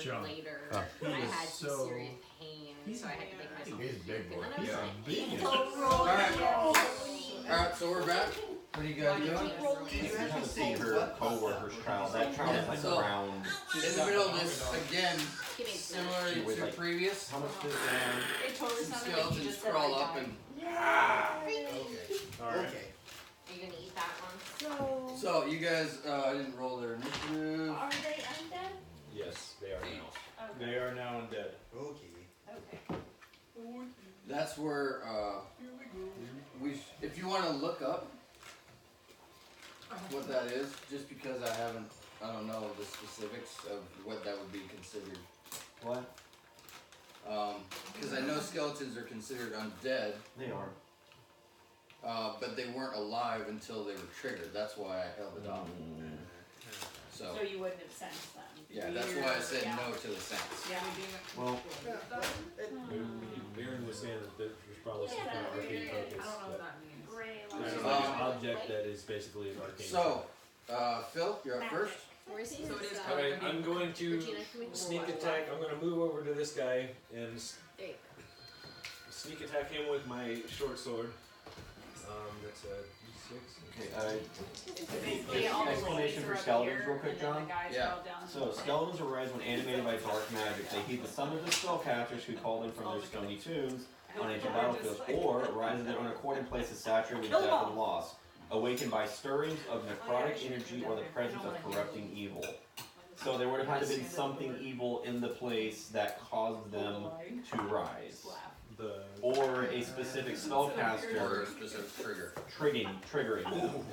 later, I had some serious pain, so I had to make myself He's a big boy. and then I was Alright, so we're back. What are you guys doing? You have to see her co-worker's child. That child is like round. In the middle of this, again, similar to previous, How much does It totally some sounded like you skeletons just said crawl I up died. and... Okay. Alright. Are you gonna eat that one? So, you guys didn't roll their initiative. Are they undead? Yes, they are now. Okay. They are now undead. Okay. That's where if you want to look up what that is, just because I don't know the specifics of what that would be considered. What? Because I know skeletons are considered undead. They are. But they weren't alive until they were triggered. That's why I held it off. So So you wouldn't have sensed them. yeah, that's why I said no to the sense. Yeah. Well, Baron was saying that there's probably some kind of arcane focus. Gray There's light. like an object that is basically an arcane. So, Phil, you're up first. Where's his, Alright, I'm going to Regina, can we sneak roll attack. I'm going to move over to this guy and There you sneak attack him with my short sword. That's a d6. Okay, explanation for skeletons real quick, John. Yeah. So, skeletons arise when animated by dark magic. They heed the summons of spellcasters who call them from their stony tombs on ancient battlefields, or arise in their own accord in places saturated with death and loss, awakened by stirrings of necrotic energy or the presence of corrupting evil. So there would have had to been something evil in the place that caused them to rise. Or a specific spellcaster Or a specific trigger. triggering.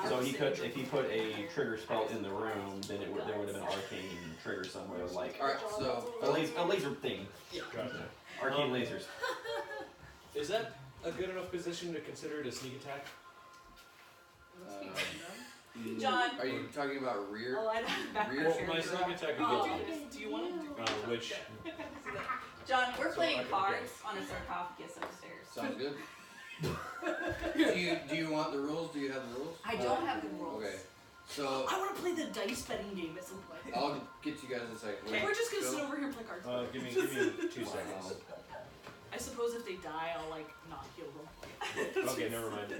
So he could, if he put a trigger spell in the room, then there would have been an arcane trigger somewhere, like Alright, so a laser thing. Gotcha. Arcane lasers. Is that a good enough position to consider it a sneak attack? John. Are you talking about rear? Oh, I don't back Rear Well, here. my sneak attack Oh, ability. do you want to? Which John, we're playing okay. cards on a sarcophagus upstairs. Sounds good. do you want the rules? Do you have the rules? I don't have the rules. Okay. So I want to play the dice betting game at some point. I'll get you guys in a second. Wait, We're just gonna Phil? sit over here and play cards. give me 2 seconds. I suppose if they die, I'll like not heal them. Okay, never mind.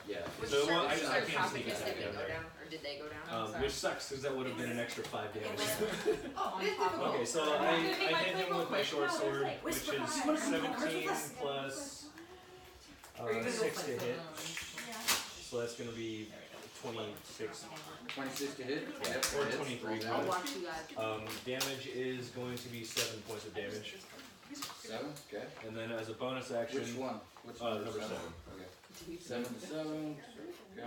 Yeah. So Sure, I sure, can't sarcophagus, sneak attack did they down go there. down, or did they go down? Which sucks because that would have been an extra 5 damage. Oh, Okay, so I hit him with my short sword, which is 17 plus 6 to hit. So that's going to be 26. 26 to hit? Yeah, Yep, or hits. 23. Roll I'll damage. watch you guys. Damage is going to be 7 points of damage. 7, okay. And then as a bonus action, Which one? Which number 7. Okay. 7 to 7.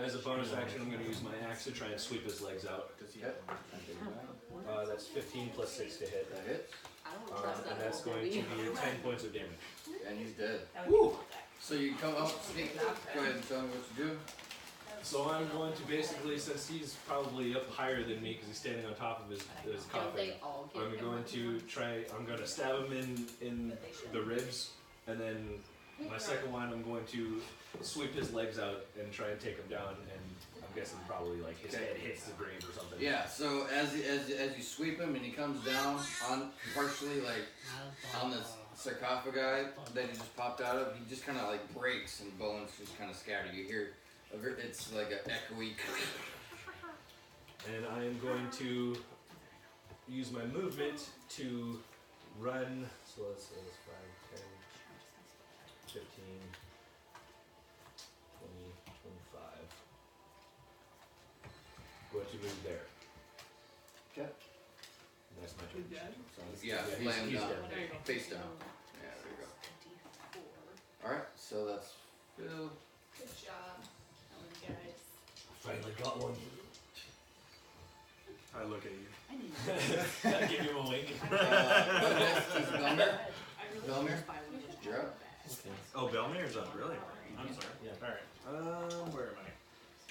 As a bonus action, I'm going to use my axe to try and sweep his legs out. Yep. That's 15 plus 6 to hit. That hits. I don't trust that And that's whole going to be movie. 10 points of damage. And he's dead. Woo! So you come up, sneak. Go ahead and tell me what you do. So I'm going to basically, since he's probably up higher than me because he's standing on top of his Don't coffin, they all get I'm going to I'm going to stab him in the ribs, and then my second one, I'm going to sweep his legs out and try and take him down, and I'm guessing probably like his head hits the grave or something. Yeah, so as you sweep him and he comes down on partially like on this sarcophagi that he just popped out of, he just kind of like breaks and bones just kind of scatter. You hear it's like an echoey. And I am going to use my movement to run. So let's say it's 5, 10, 15, 20, 25. Going to move there. Okay. And that's my turn. Yeah, he's laying down, dead. face down. Yeah, there you go. All right, so that's Phil. Good job, guys. Finally got one. I look at you. I need Gotta give you a wink. Next is Belmer. I really Belmer? just buy one of those You're up. Okay. Oh, Belmir's up, really? I'm sorry. Yeah. Alright. Where am I?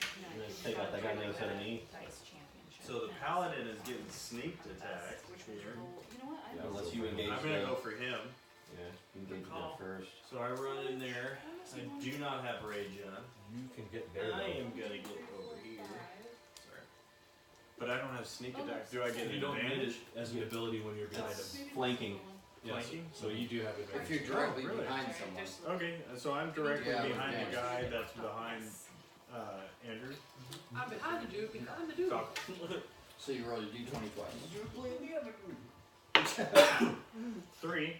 I'm gonna take out that guy on the other side of me. So the paladin is getting sneaked attack here. You know what? Yeah, unless you engage I'm gonna the, go for him. yeah, you engage that first. So I run in there. I do not have rage on. You can get there. I though. am gonna get over here. Sorry. But I don't have sneak attack. Do I get You an don't need advantage? it as an ability when you're behind him. Flanking. Yes. Flanking? So you do have If advantage. you're directly really? behind someone. Okay, so I'm directly Yeah, behind yeah. the guy that's behind Andrew. I'm behind the dude, behind the dude. Falcon. So you roll your d20 twice. 3.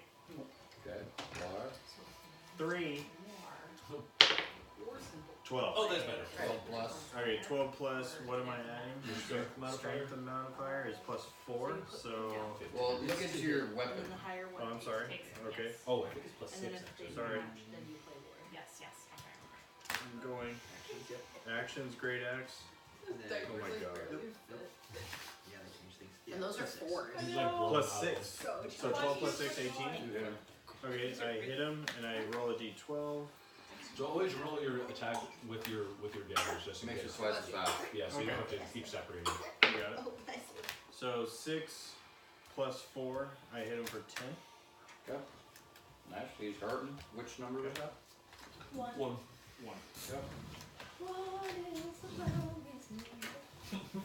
Okay. Bar. 3. 12. Oh, that's better. 12 plus. Okay, 12 plus, what am I adding? Your strength modifier? Strength modifier is plus 4, so... Well, look at your And weapon. then the higher one. Oh, I'm sorry. Okay, Oh, I think it's plus And then 6 if actually. they Sorry. match, then you play war. Yes, yes. Okay. I'm going. Actions, great axe. And then, Oh my god. yeah, they change things. And those are 4s. He's like blowing Plus out 6. So 12 plus 6, 18. You hit him. Okay, I hit him and I roll a d12. So always roll your attack with your damage just in Makes you case. twice as fast. Yeah, so you don't have Okay. to keep separating. You got it. So 6 plus 4, I hit him for 10. Okay. Nice. He's hurting. Which number was that? 1. 1. Yep.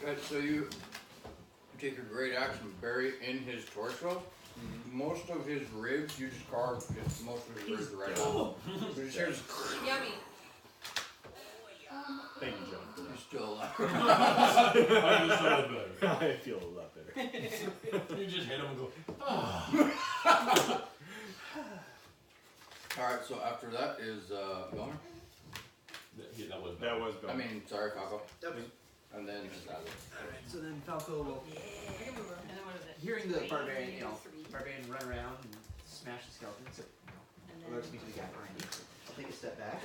Okay, so you take your great axe and bury it in his torso. Most of his ribs, you just carve most of his ribs right out. So just here's Yummy. Thank you, John, for you're that. still alive. I just thought it better. I feel a lot better. You just hit him and go, Alright, so after that is Gomer. Yeah, that was That was I bad. mean, sorry, Falco. Okay. And then Zazzle. Alright, so then Falco will, And then what is it? hearing the 3, barbarian, you know, 3. barbarian run around and smash the skeleton, so And alerts me to the guy behind me. I'll take a step back.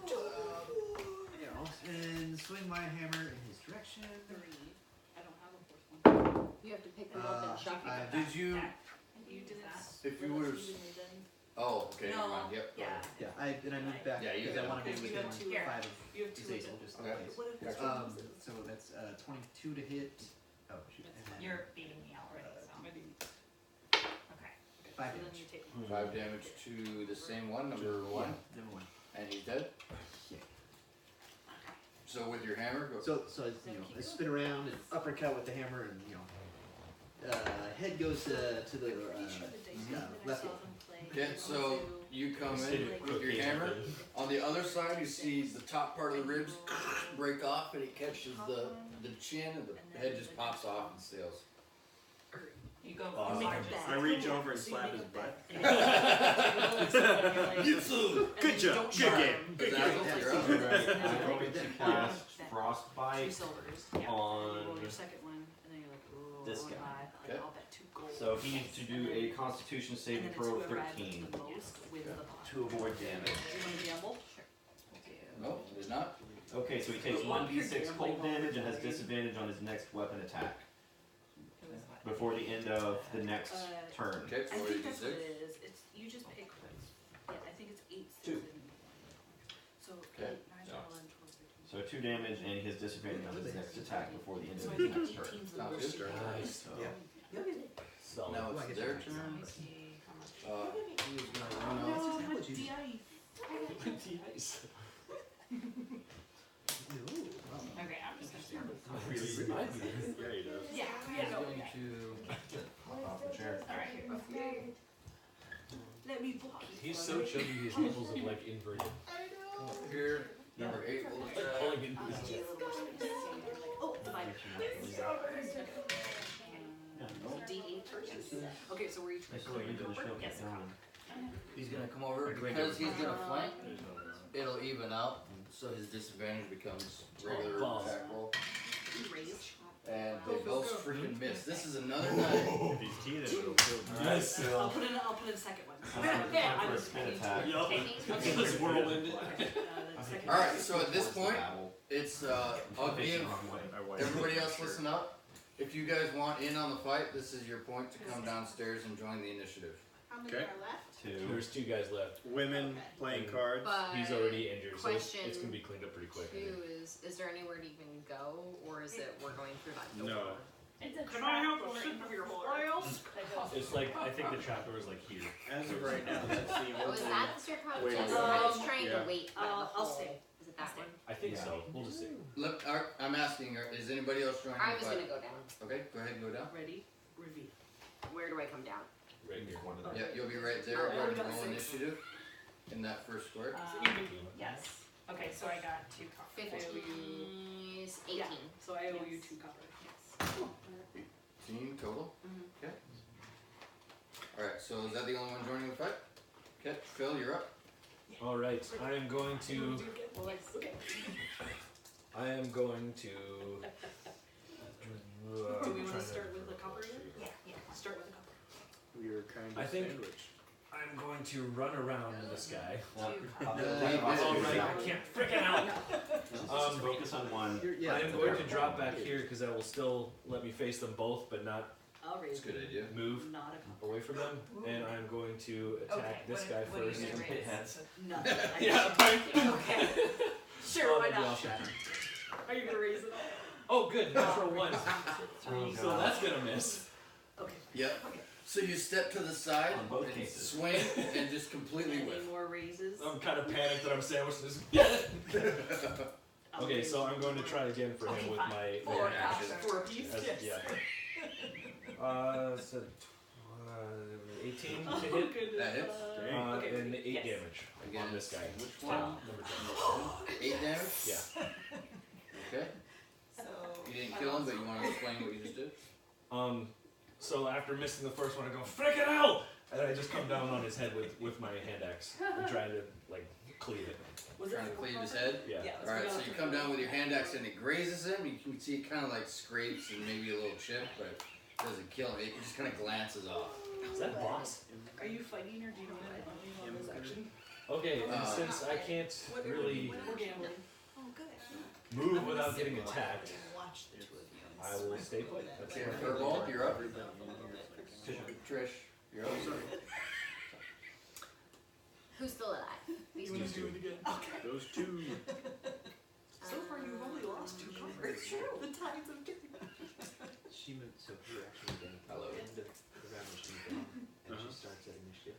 You know, and swing my hammer in his direction. 3. I don't have a fourth one. You have to pick them up and chuck I- them. Did you? You did that. If you would've- Oh, okay, never mind. Yep. Yeah. Yeah, I moved back Yeah, you because I got want to it. be You got within two. 5 of You have 2 of disabled, them. just in Okay. case. What if it's So that's 22 to hit. Oh shoot. That's and then, You're beating me already, so. Okay. 5 So then damage. you take 5 damage to the same one, number 1. Number 1. And he's dead. Yeah. So with your hammer, go. So I spin around and uppercut with the hammer, and head goes to the left. Okay, so you come in with your hammer. On the other side, you see the top part of the ribs break off, and it catches the chin, and the head just pops off and sails. You go Awesome. largest. I reach over and slap his butt. Good job. Good game. Good game. You're up. I'm going to cast Two Frostbite silvers. Yeah. on. Roll your second one, and then you're like, ooh, This I'll guy. buy, Okay. I'll bet 2 gold. So he needs to do a Constitution and saving then it's throw of whoever adds 13 the most wins the pot. to avoid damage. Do you want to gamble? No, did not. Okay, so he takes 1d6 cold damage and has disadvantage on his next weapon attack before the end of the next turn. Okay, I so what think did you that's what say? it is. It's you just pick. Yeah, I think it's 8, 6, 2. and 1. So Okay. 8, 9, 11, 12, 13. So 2 damage and he has disadvantage on his next attack before the end So of I his think next turn. 18's the Sounds worst. good. Nice. Yeah. So Now Oh, I it's get their that. turn. Let me see how much. He's gonna run out. Oh, geez. Okay, I'm just gonna start with Yeah, he does. Yeah, He's go. going to Hop off the chair. Alright, here. Let me book you. he's so chubby, his nipples are like inverted. come up here. Number 8 will Like attack. pulling into his chest. Oh, 5. D8 first. Okay, so we're each. I still need to show Yes. down. He's gonna come over because he's gonna flank. It'll even out, so his disadvantage becomes regular balls. attack roll. Raise. And they both freaking miss. This is another night. If he's teething, it'll kill him. Nice. I'll put in a second one. Time for a spin attack. Yup. This whirlwind. Second. Alright, so at this point, Battle. it's I'll Facing give the wrong way. I wiped everybody it. else listen up. If you guys want in on the fight, this is your point to come downstairs and join the initiative. How many Okay. are left? 2. There's 2 guys left. Women playing cards. But He's already injured, so question it's gonna be cleaned up pretty quick. I think. 2 is there anywhere to even go, or is it we're going through that door? No. It's a Can I help trap a door sip in of the your floor. files? It's like I think the trapdoor is like here. As of right now, that's the Oh, only. is that the staircase? Wait, Yes, wait. I was trying Yeah. to wait by the I'll hole. stay. Is it That one. I think Yeah. so. We'll just see. Look, I'm asking, is anybody else joining? I was the gonna fight? go down. Okay, go ahead and go down. Ready? Reveal. Where do I come down? Right here. One of them. Yeah, you'll be right there. Oh, Go ahead and we got roll 6. initiative in that first square. Yes. Okay, so I got 2 copper. 15 is 18. Yeah. So I owe you Yes. 2 copper. Yes. 18 total. Mhm. Okay. All right. So is that the only one joining the fight? Okay, Phil, you're up. All right. I am going to. Okay. I am going to. Do we want to start with the copper again? Yeah. Start with the copper. We are kind of I think- sandwiched. I'm going to run around this guy. Well, Yeah. All right. I can't freaking out. just focus on one. Yeah. I am going to drop back here because that will still let me face them both, but not I'll raise That's a good it. idea. move Not a copper. away from them. And I'm going to attack Okay, this what- guy what are you first. gonna Hit raise? heads. Nothing. Yeah. Okay. Sure, why Maybe I'll not? shatter. Are you gonna raise it all? Oh, good. Natural one. Oh, So God. that's gonna miss. Okay. Yep. So you step to the side On both and cases. swing and just completely Any whiff. more raises? I'm kind of panicked that I'm sandwiched. This. Get it. I'll Okay, raise so it. I'm going to try again for him Okay, with fine. my 4 action. copper. 4 apiece? as- Yes. yeah. So 18 to Oh, hit. goodness. That hits. Okay, And 8 yes. damage Again, on this guy. Which 10, one? number 10. 8 damage? Yeah. Okay. So You didn't kill him, but you want to explain what you just did? So after missing the first one, I go, frickin' hell! And I just come down on his head with my hand axe and try to, like, cleave it. Was Trying to it cleave his copper? head? Yeah. Yeah. Alright, so you come down with your hand axe and it grazes him. You can see it kind of like scrapes and maybe a little chip, but it doesn't kill him. It just kind of glances off. Is that boss? Are you fighting or do you know what on this action? Okay, and since I can't really We're gambling. Oh, good. move without getting attacked, Watch the 2 of you. I will stay put. That's Okay, it. Furball, you're up. Trish, you're up. Who's still alive? These You two. want to do it again? Those 2. So far you've only lost 2 copper. It's true. The tides of getting She moves, so you're actually getting Hello. end of the round when she's down, and she starts at initiative.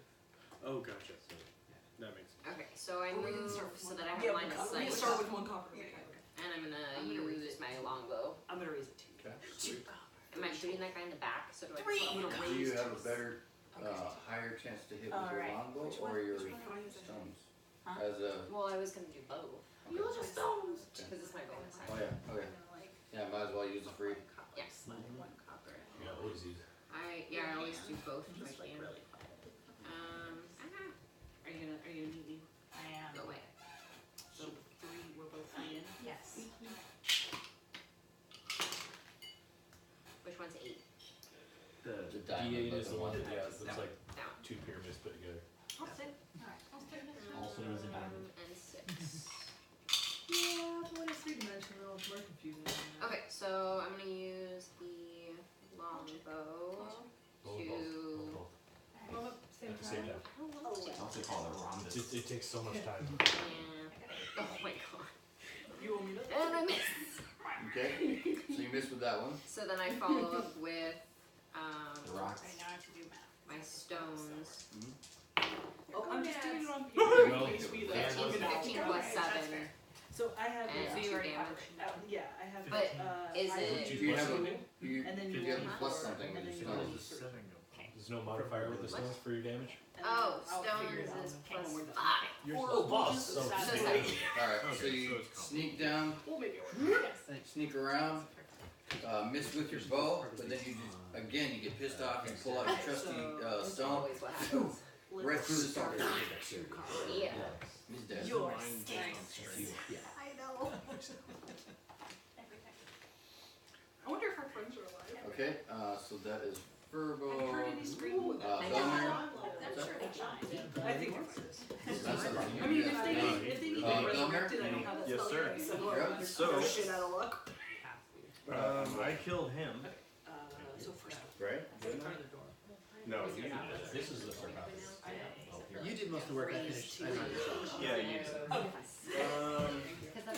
Oh, gotcha. So, yeah. That makes sense. Okay, so I We're gonna move start with so one that I have copper. line of We're sight. gonna start with 1 copper. Yeah. Okay. And I'm gonna I'm gonna raise use it. my longbow. I'm gonna raise it 2. Okay. 2 Am I shooting that guy in the back? So do I? Three. I'm gonna Do raise you have a 2. better, higher chance to hit with your Alright. longbow Which or one? your Which one? stones? Huh? As a. Well, I was gonna do both Use your stones. because it's my bonus Oh action. yeah, okay. Yeah, might as well use the free. Yes. 1 copper. Yeah, always use. I always do both if I can. Are you gonna meet me? I am. Go away. So 3, we're both 3 in. Yes. Which one's 8? The D8 diamond, is the one that, yeah, No. looks like Down. 2 pyramids put together. I'll sit. Alright, I'll sit. Also known as a diamond. And 6. Yeah, but when it's 3-dimensional, it's more confusing. than that. Okay, so I'm gonna use the longbow Both, to. both. Roll up same At the same time. time. It's also called a rhombus. It takes so much time. Yeah. Oh my god. You owe me that. And I miss. Okay, so you missed with that one. So then I follow up with The rocks. Right now I have to do math. my stones. Oh, I'm just doing it on No. paper. Please be 15, like, 15 plus That's 7. fair. So I have And So you two already damage. have yeah, I have. But is I it- have Do you have two, a, you, and then did you you have roll a plus four, something and with then your you roll stones? three. There's no modifier with the stones for your damage? Oh, I'll figure it stones out. is Okay, plus we're done. 5. Oh, boss! So, So That's 7. Alright, so Okay, you so it's called- sneak down, We'll make it work. Yes. sneak around, miss with your bow, but then you just, again, you get pissed off and pull out your trusty That's stone, always what happens. right through the stone. Yeah. He's dead. Your Mind skills. Yeah. I know. I wonder if our friends are alive. Okay, so that is Have you Furbo, heard any scream? Belmer. I'm sure they shine. I think we're friends. That's a I mean, if they need to be Belmer? resurrected, I don't have that Yes, spell sir. yet, so You're up. they're So- shit out of luck. I killed him. So first Right? No, you this is the sarcophagus. You did most of the work. I finished. I ran it. Yeah, you did.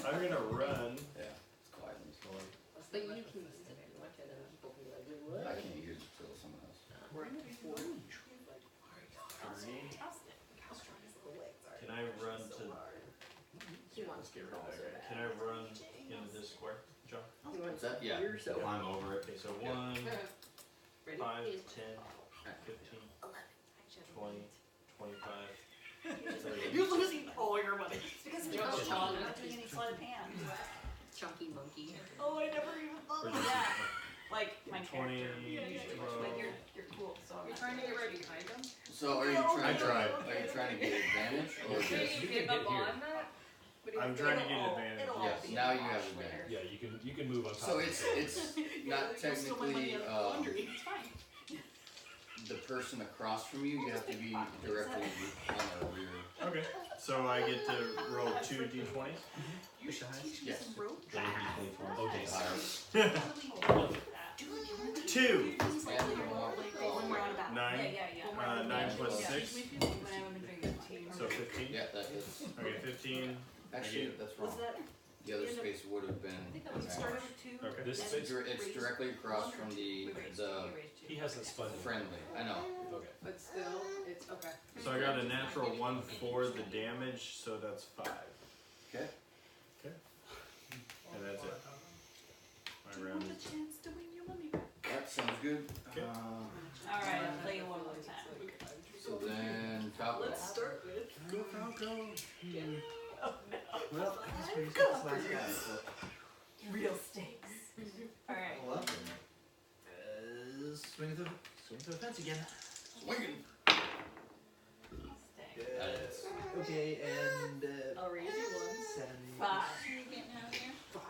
I'm gonna run. Yeah, it's quiet in this floor. But you can use it if you want to, then people will be like, what? I can't hear it till someone else. Can I run to? He wants Let's get rid of that What's that? Yeah. Climb over it. Okay, so 1, Ready? 5, 10, 15, 20, 25, 30. You're losing all your money. It's because You're you're not not doing doing any sleight of hand. Chunky monkey. Oh, I never even thought of Where's that. your- Like my 20, character. Like you're cool. So You're trying to get right behind them? So are you trying to? Are you trying to get advantage or You just? can get here. I'm trying to get advantage. Yes. Now you have advantage. Yeah, you can move on top. So of it's it. not You'll steal my money technically out of the laundry. It's fine. the person across from you. You have to be directly on the rear. Okay, so I get to roll 2 d20s. You should teach me Yes. some rope. Okay, Higher. 2. Things like And that, you want, when we're out about. 9. Yeah. 9 plus Yeah. 6, When I went and drank it. so 15. Yeah, that is. Okay, 15. Actually, that's wrong. Was that? The other space would have been. I think that was started with 2. Okay. This It's, space, it's directly across from the he hasn't spun it. friendly. I know. Okay. But still, it's okay. So I got a natural 1 for the damage, so that's 5. Okay. And that's it. My Do you round want is a chance to win your money back? That sounds good. Okay. Alright, I'll play you one more time. So then Falco. Let's start with. Go Falco. Oh, no. Well, I guess we're just this last guy. So. Real stakes. Alright. Well, swing to the fence again. Swinging. Stay. That is. Okay, and I'll raise you one. 7, 5. 5.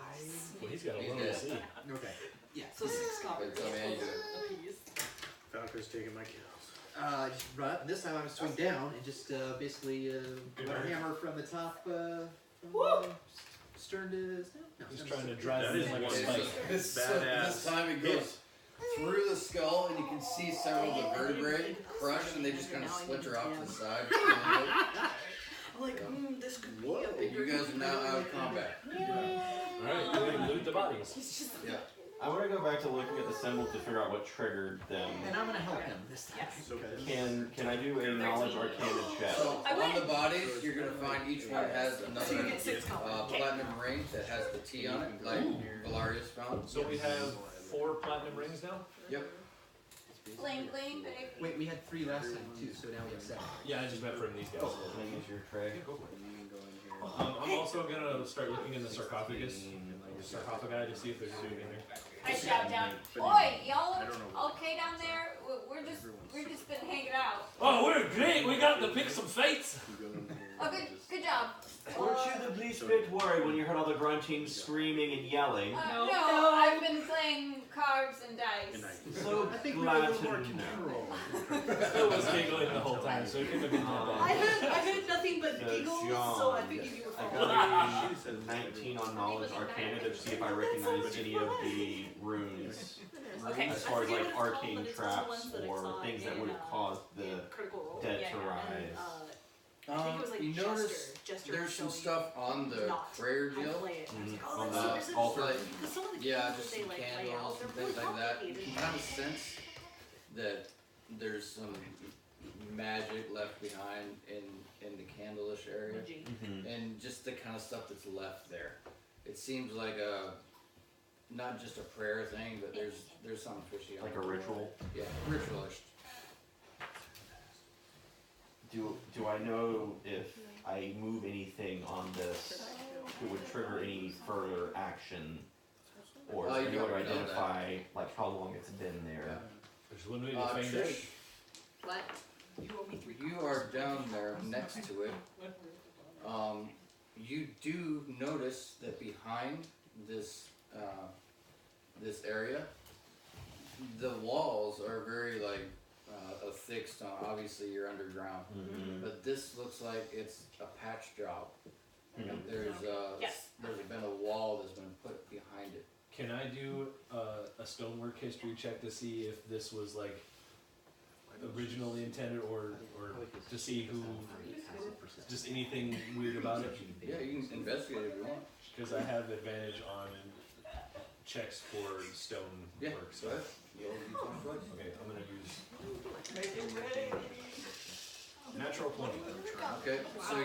Well, he's got a He's low dead. AC. Okay. Yeah. So 6 copies. Good, so man, you do it. Apiece. Falco's taking my kills. Just run up, and this time I'm gonna swing down and just basically run a hammer from the top, from stern to no, He's stern trying to to drive That it is in like a one spike. This Badass. time it goes through the skull, and you can see several of the vertebrae crush, and they just kind of splinter off to the side. I'm like, this could be a And bigger. you guys are now out of combat. Alright, we're gonna loot the bodies. He's just. Yeah. I want to go back to looking at the symbol to figure out what triggered them. and I'm gonna help him this time. Yes. So Can I do a knowledge arcana check? So I on win. the bodies, you're gonna find each one has So you another get 6 copies. platinum ring that has the T on it, like Valarius found. So we have 4 platinum rings now? Yep. Bling bling, baby. Wait, we had 3 last time too, so now we have 7. Yeah, I just meant from these guys. Can I use your tray? I'm also gonna start looking in the sarcophagus, sarcophagi to see if there's anything in there. I shout down, oi, y'all okay down there? We're just been hanging out. Oh, we're great! We got to pick some fights! Oh, good job. Weren't you the least bit worried when you heard all the grunting, screaming, and yelling? No, I've been playing cards and dice. So I think we were a glad little more to know. I was giggling the whole time, so it couldn't have been that I bad. had nothing but So giggles, John, so I figured you were I fine. got a 19 on knowledge arcana to see if I recognize any of the runes. Okay. As far as like I forget what it's called, arcane but it's traps the ones that or it's things that on would in, have caused the Critical Role. dead Yeah, to yeah. rise. I think it was like You notice Jester there's some showing stuff on the not prayer how to deal. play it. And I was like, oh, On that's the so altar. resistant. Because some of the Yeah, games just that they some like play candles out, and they're things really like that. You complicated. can kind of sense that there's some magic left behind in the candleish area, and just the kind of stuff that's left there. It seems like a not just a prayer thing, but there's something fishy on Like it. a ritual. Yeah, ritualish. Do I know if I move anything on this, it would trigger any further action? Or is there You any way to don't know identify like how long it's been there? There's one way to find Trish, it. What? You owe me 3 you are down there next to it. You do notice that behind this this area, the walls are very like a thick stone. Obviously, you're underground, but this looks like it's a patch job. There's Yes. there's been a wall that's been put behind it. Can I do a stonework history check to see if this was like originally intended, or to see who, just anything weird about it? Yeah, you can investigate if you want. Because I have advantage on checks for stone Yeah, work. So go ahead. Roll d20 twice. okay, I'm gonna use Make it ready. natural 20. Okay, so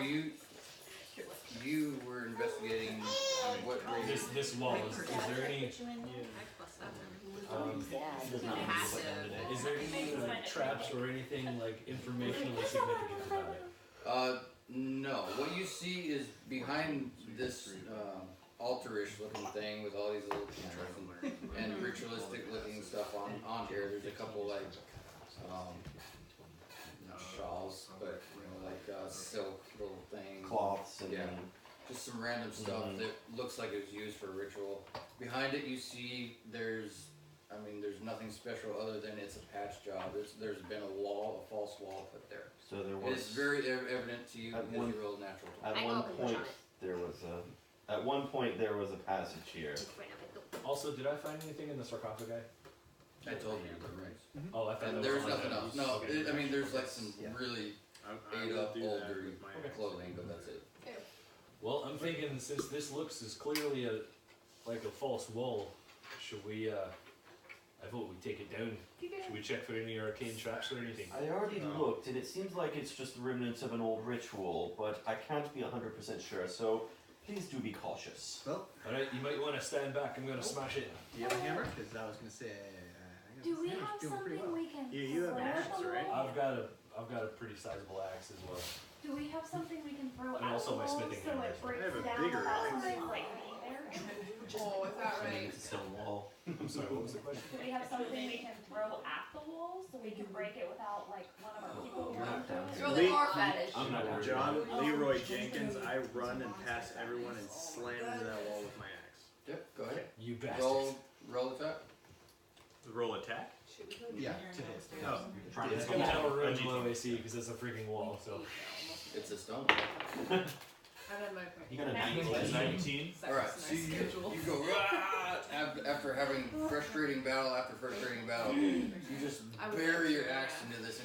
you were investigating what range? This wall, is there any, Does not have to put down today. is there any traps or anything like informationally significant about it? No. What you see is behind this altar-ish looking thing with all these little cameras and ritualistic looking stuff on here. There's a couple like not shawls, but like silk little things. Cloths and Yeah. Just some random stuff that looks like it was used for ritual. Behind it, you see there's nothing special other than it's a patch job. There's been a false wall put there. so there was. It's very evident to you At because one- you rolled natural. At I one know, point, there was a. At one point, there was a passage here. Also, did I find anything in the sarcophagi? I told you the rings. Oh, I thought And that there's was nothing else. No, Okay. there's like some really I ate will up do old that dirty with my clothing, but that's it. Well, I'm thinking since this looks as clearly like a false wall, should we? I vote we take it down. Should we check for any arcane traps or anything? I already looked, and it seems like it's just the remnants of an old ritual, but I can't be 100% sure, so please do be cautious. Well, All right, you might want to stand back. I'm gonna smash it. do you have a hammer? Because I was gonna say. Do we have doing pretty something well. we can Yeah, you have throw at axe, the right? wall? I've got a pretty sizable axe as well. Do we have something we can throw And at also the my wall smithing so hammer it as well. breaks I have a down bigger without axe. something like being there? Oh, is that I mean, right? it's a stone wall. I'm sorry. What was the question? Do we have something we can throw at the wall so we can break it without like one of our people You're not down Throw here. the car fetish. I'm not down. John Leroy Jenkins, I run and pass everyone and slam into that wall with my axe. Yep, go ahead. You bastard. Roll attack. Roll attack? Yeah, to hit. Oh. Trying It's to gonna have a A really G2. low AC because it's a freaking wall. So. It's a stone. I'm in my You got a 19. 19. Alright, so you go after having frustrating battle after frustrating battle. You just bury your axe into this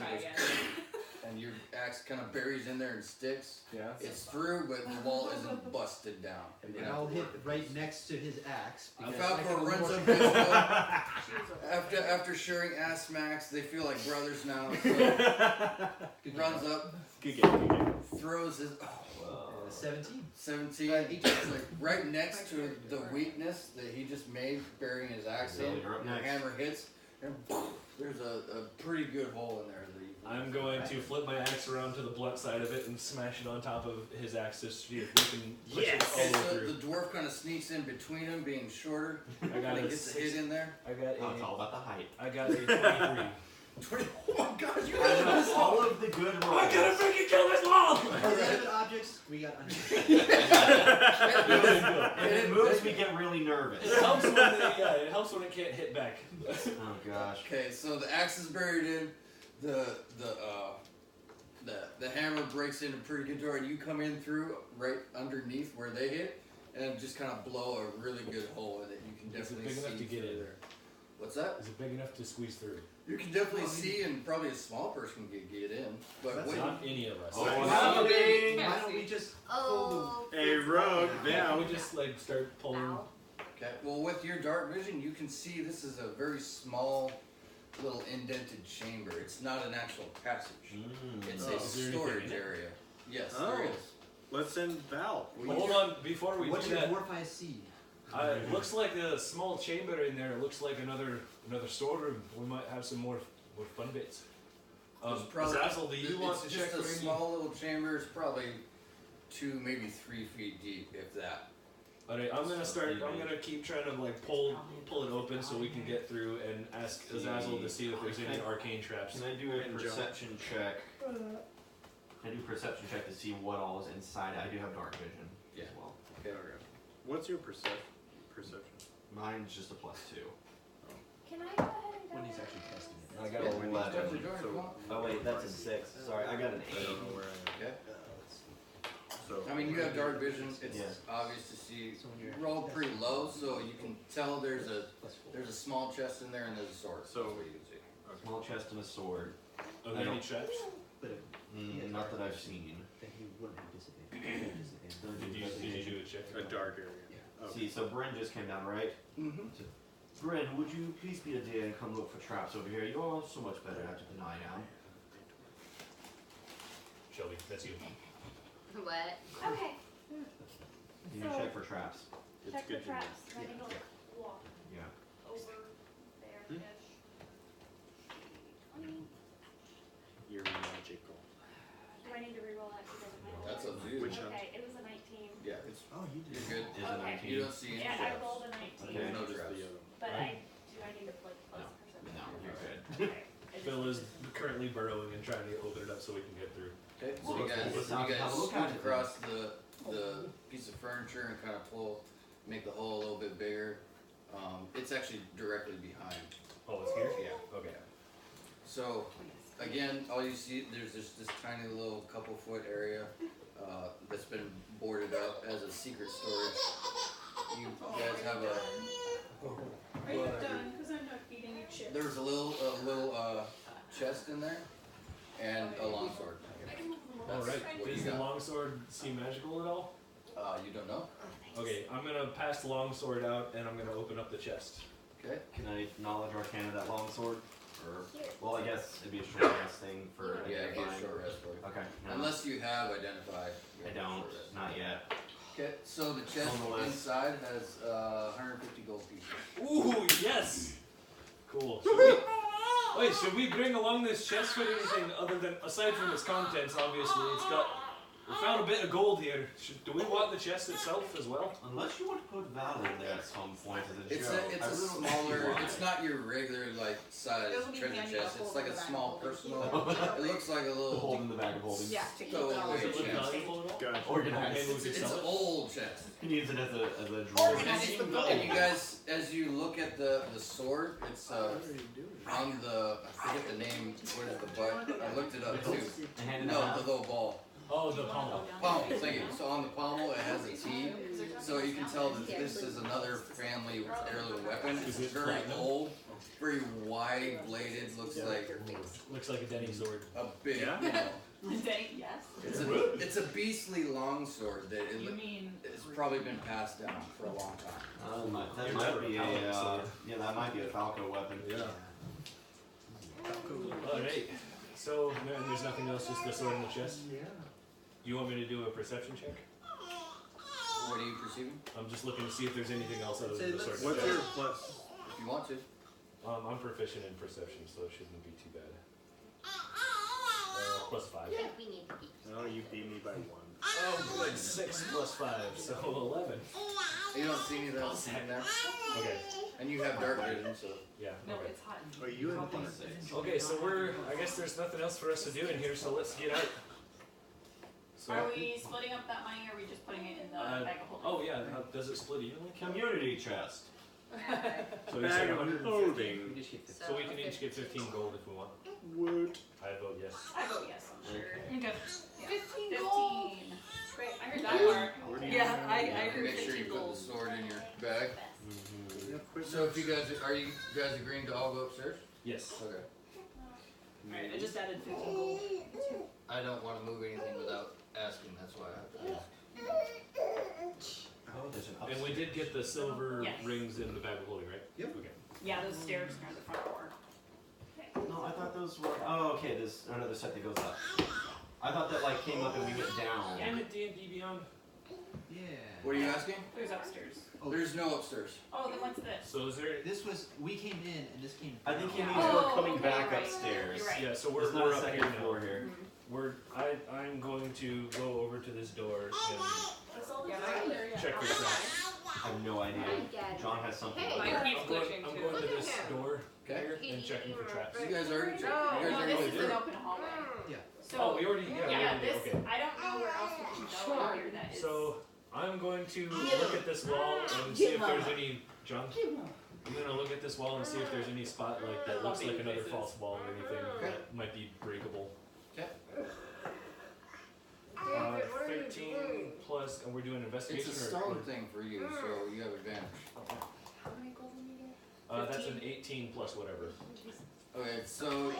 and your axe kind of buries in there and sticks. Yeah. It's through, but the wall isn't busted down. And I'll hit right next to his axe. because I Falcor can runs more- up his way. After sharing ass smacks, they feel like brothers now. So runs up, Good game. throws his 17. 17. He just like right next to the weakness that he just made, burying his axe in. You're up The next. hammer hits, and there's a pretty good hole in there. That I'm going to flip my axe around to the blunt side of it and smash it on top of his axe to see if we can push it all And the way so through. the dwarf kind of sneaks in between him, being shorter. I got and a he gets a hit in there. I got Oh, it's all a. about the height. I got a 23. Oh my god, you I got know this all of the good rolls. I gotta freaking kill this wall! Inanimate objects, we got under. If it moves, we get really nervous. It helps when it helps when it can't hit back. Oh gosh. Okay, so the axe is buried in. The hammer breaks into a pretty good door, and you come in through right underneath where they hit, and just kind of blow a really good hole in it. You can Is it definitely big enough see to get through in? there. What's that? Is it big enough to squeeze through? You can definitely see, and probably a small person can get in. But That's wait, Not any of us. Oh, Why howdy. don't we just Oh. Hey, rogue, Yeah, now. we just like start pulling. Ow. okay. Well, with your dark vision, you can see this is a very small, little indented chamber. It's not an actual passage. It's Oh. a Is there anything storage in it? area. Yes, Oh. there is. Let's send Val. Hold on, before we what's do your that, dwarf eye see? it looks like a small chamber in there. It looks like another storeroom. We might have some more fun bits. There's probably- Zazzle, do you want to it's check just for a any? small little chamber. It's probably 2, maybe 3 feet deep, if that. Alright, I'm gonna keep trying to like pull it open so we can get through and ask Azazel to see if there's any arcane traps. Can I do a perception check? Can I do a perception check to see what all is inside? I do have dark vision Yeah. as well. Okay. What's your perception? Mine's just a +2. Can I go ahead and go When he's in? actually testing it. I got Yeah, a definitely 11. go ahead, come on. Oh wait, that's a 6. Sorry, I got an I 8. don't know where I Okay. am. So. I mean, you have dark vision. It's Yeah. obvious to see. So when you're Roll pretty low, so you can tell there's a small chest in there and there's a sword. So- That's what you can see. Small chest and a sword. Are there any traps? But Not that I've seen. then he wouldn't have disadvantage. Did you do a check? A dark area. Yeah. Okay. See, so Bryn just came down, right? Mm-hmm. Bryn, would you please be a dear and come look for traps over here? You're so much better at it than I am. Shelby, that's you. What? Okay. You need to check for traps. check good the to know. traps. I need to like walk Yeah. over there-ish. 20. You're magical. Do I need to reroll that? Because it doesn't That's matter. up to you. Which one? Okay, it was a 19. Yeah, it's Oh, you did. you're good. Is it Okay. 19? You don't see any Yeah, I traps. rolled a 19. Okay. There's no Just traps. the other one. But Right. do I need to like plus perception? No, you're good. Okay. I just- Phil is currently burrowing and trying to open it up so we can get through. Okay, so Well, you guys, let's have a look scoot at it across the piece of furniture and kind of make the hole a little bit bigger. It's actually directly behind. Oh, it's here? Yeah. Okay. So, again, all you see, there's just this tiny little couple foot area that's been boarded up as a secret storage. You guys have a, Are you done? Because I'm not eating your chips. there's a little chest in there and a longsword. Alright. What do Does you the got? longsword seem magical at all? You don't know? Okay, I'm gonna pass the longsword out and I'm gonna open up the chest. Okay. Can I knowledge arcana that longsword? Or, well, I guess it'd be a short rest thing for Yeah, get a identifying. short rest for you. Okay. No, Unless you have identified. I don't. Not yet. Okay, so the chest On the list. inside has 150 gold pieces. Ooh, yes! Cool. Wait, should we bring along this chest with anything other than, aside from its contents, obviously, it's got, we found a bit of gold here. Do we want the chest itself as well? Unless you want to put Val in there at some point as a It's joke. a I really smaller, why. it's not your regular like size It'll be treasure handy chest. to It's hold like in a the bag small of holding. personal. It looks like a little Holding the bag of holding. Yeah, to keep So, it all wait, Does it look yeah. valuable at all? Gotcha. Organized. Maybe we could It's sell an it? old chest. He needs it as a drawer. And you guys, as you look at the sword, it's on the, I forget the name. What is the butt? I looked it up too. And hand it No, out. the little ball. Oh, the pommel. Pommel, thank you. So on the pommel, it has a T. So you can tell that this is another family heirloom weapon. It's Is it very platinum? old, very wide bladed. Looks like Looks like a Denny sword. a big, Yeah? you know. Yes. It's a beastly long sword that You mean it's probably been passed down for a long time. That You're might never be a paladin, a so- yeah, that might be a Falco weapon. Yeah. Alright. So, no, there's nothing else, just the sword in the chest? You want me to do a perception check? What are you perceiving? I'm just looking to see if there's anything else other than the sword in the What's chest. your plus? If you want to. I'm proficient in perception, so it shouldn't be too bad. Plus 5. Oh, you beat me by 1. Oh, good. 6 plus 5, so 11. You don't see any of that in there. Okay, And you have dark vision, so. yeah, no, okay. it's hot. Oh, you have Okay, so I guess there's nothing else for us to do in here, so let's get out. So, Are we splitting up that money or are we just putting it in the bag of holding? oh yeah, does it split evenly? Community chest. So you bag said of 150. holding. So we can each get 15 gold if we want. What? I vote yes. I vote yes, I'm sure. Okay. 15 gold. Great, I heard that part. Where do you Yeah, I heard Make sure you 15 put the gold. sword in your bag. Mm-hmm. So if you guys, are you guys agreeing to all go upstairs? Yes. Okay. Alright, I just added 15 gold. I don't want to move anything without asking, that's why I have to ask. Oh, there's an And we did get the silver Yes. rings in the bag of holding, right? Yep. Okay. Yeah, those stairs near the front door. No, I thought those were. Oh, okay. There's another set that goes up. I thought that like came up and we went down. Damn it, D&D Beyond. Yeah. What are you asking? There's upstairs. There's no upstairs. Oh, then what's this? So is there? This was, we came in and this came I think he down. means Oh, we're coming okay, back you're right. upstairs. You're right. Yeah. So There's we're not a up here second now. floor here. I'm going to go over to this door and That's all the Yeah, time there, yeah. check for traps. I have no idea. John has something. Hey, like mine that. keeps I'm going glitching too. to this door Okay. here and checking for traps. You guys already checked. No, You guys no, already this did. is an open hallway. Yeah. So, Oh, we already yeah, we did, this, okay. I don't know where else we can go out here that is. So I'm going to look at this wall and see if there's any junk. I'm gonna look at this wall and see if there's any spot like that looks like another false wall or anything that might be breakable. Okay. 13 plus, and we're doing investigation It's a or? stone thing for you, so you have advantage. How many gold did you get? That's an 18 plus whatever. Okay, so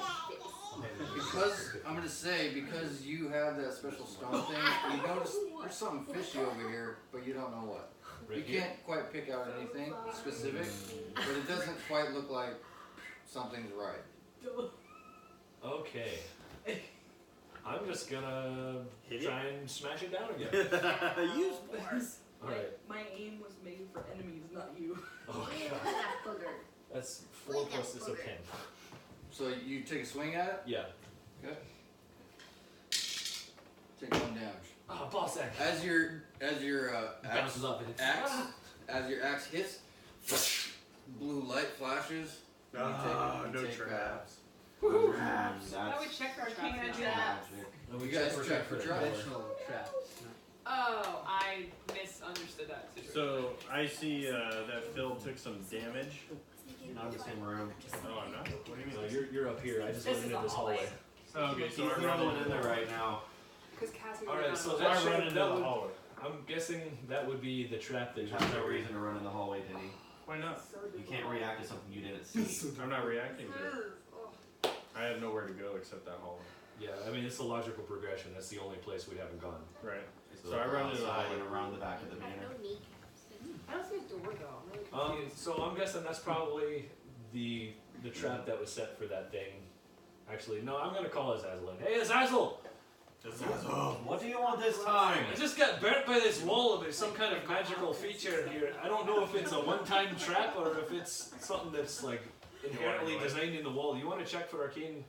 because I'm gonna say because you have that special stone thing, you notice there's something fishy over here, but you don't know what. You Right here. can't quite pick out anything specific, but it doesn't quite look like something's right. Okay. I'm just gonna Hit it? try and smash it down again. Use force. Alright. My aim was made for enemies, not you. Oh god. That booger. That's 4 plus this, so 10. So you take a swing at it? Yeah. Okay. Take 1 damage. Oh, boss act. As your Bounces up and it's as your axe hits, blue light flashes. No take, traps. That's I would check for arcane magic. traps. No, You guys check for traps. Conventional traps. Oh, I misunderstood that situation. So I see that Phil took some damage. not in the same room. Oh, I'm not. What do you So mean? you're up here. I just This went is into a this hallway. hallway. Okay, He's so the I only run one into in there right now. Because Cassie Alright, so So that I run should, into that the would, hallway. I'm guessing that would be the trap that You you're have no carrying. reason to run in the hallway, Denny. Why not? You can't react to something you didn't see. I'm not reacting to it. I have nowhere to go except that hallway. Yeah, I mean, it's a logical progression. That's the only place we haven't gone. Right. So So I run into the outside hallway. and around the back of the manor. I don't see a door though. I'm really confused. So I'm guessing that's probably the trap that was set for that thing. Actually, no, I'm gonna call Azazel in. Hey, Azazel! What do you want this time? I just got burnt by this wall and there's some kind of magical feature here. I don't know if it's a one-time trap or if it's something that's like inherently designed in the wall. You want to check for arcane?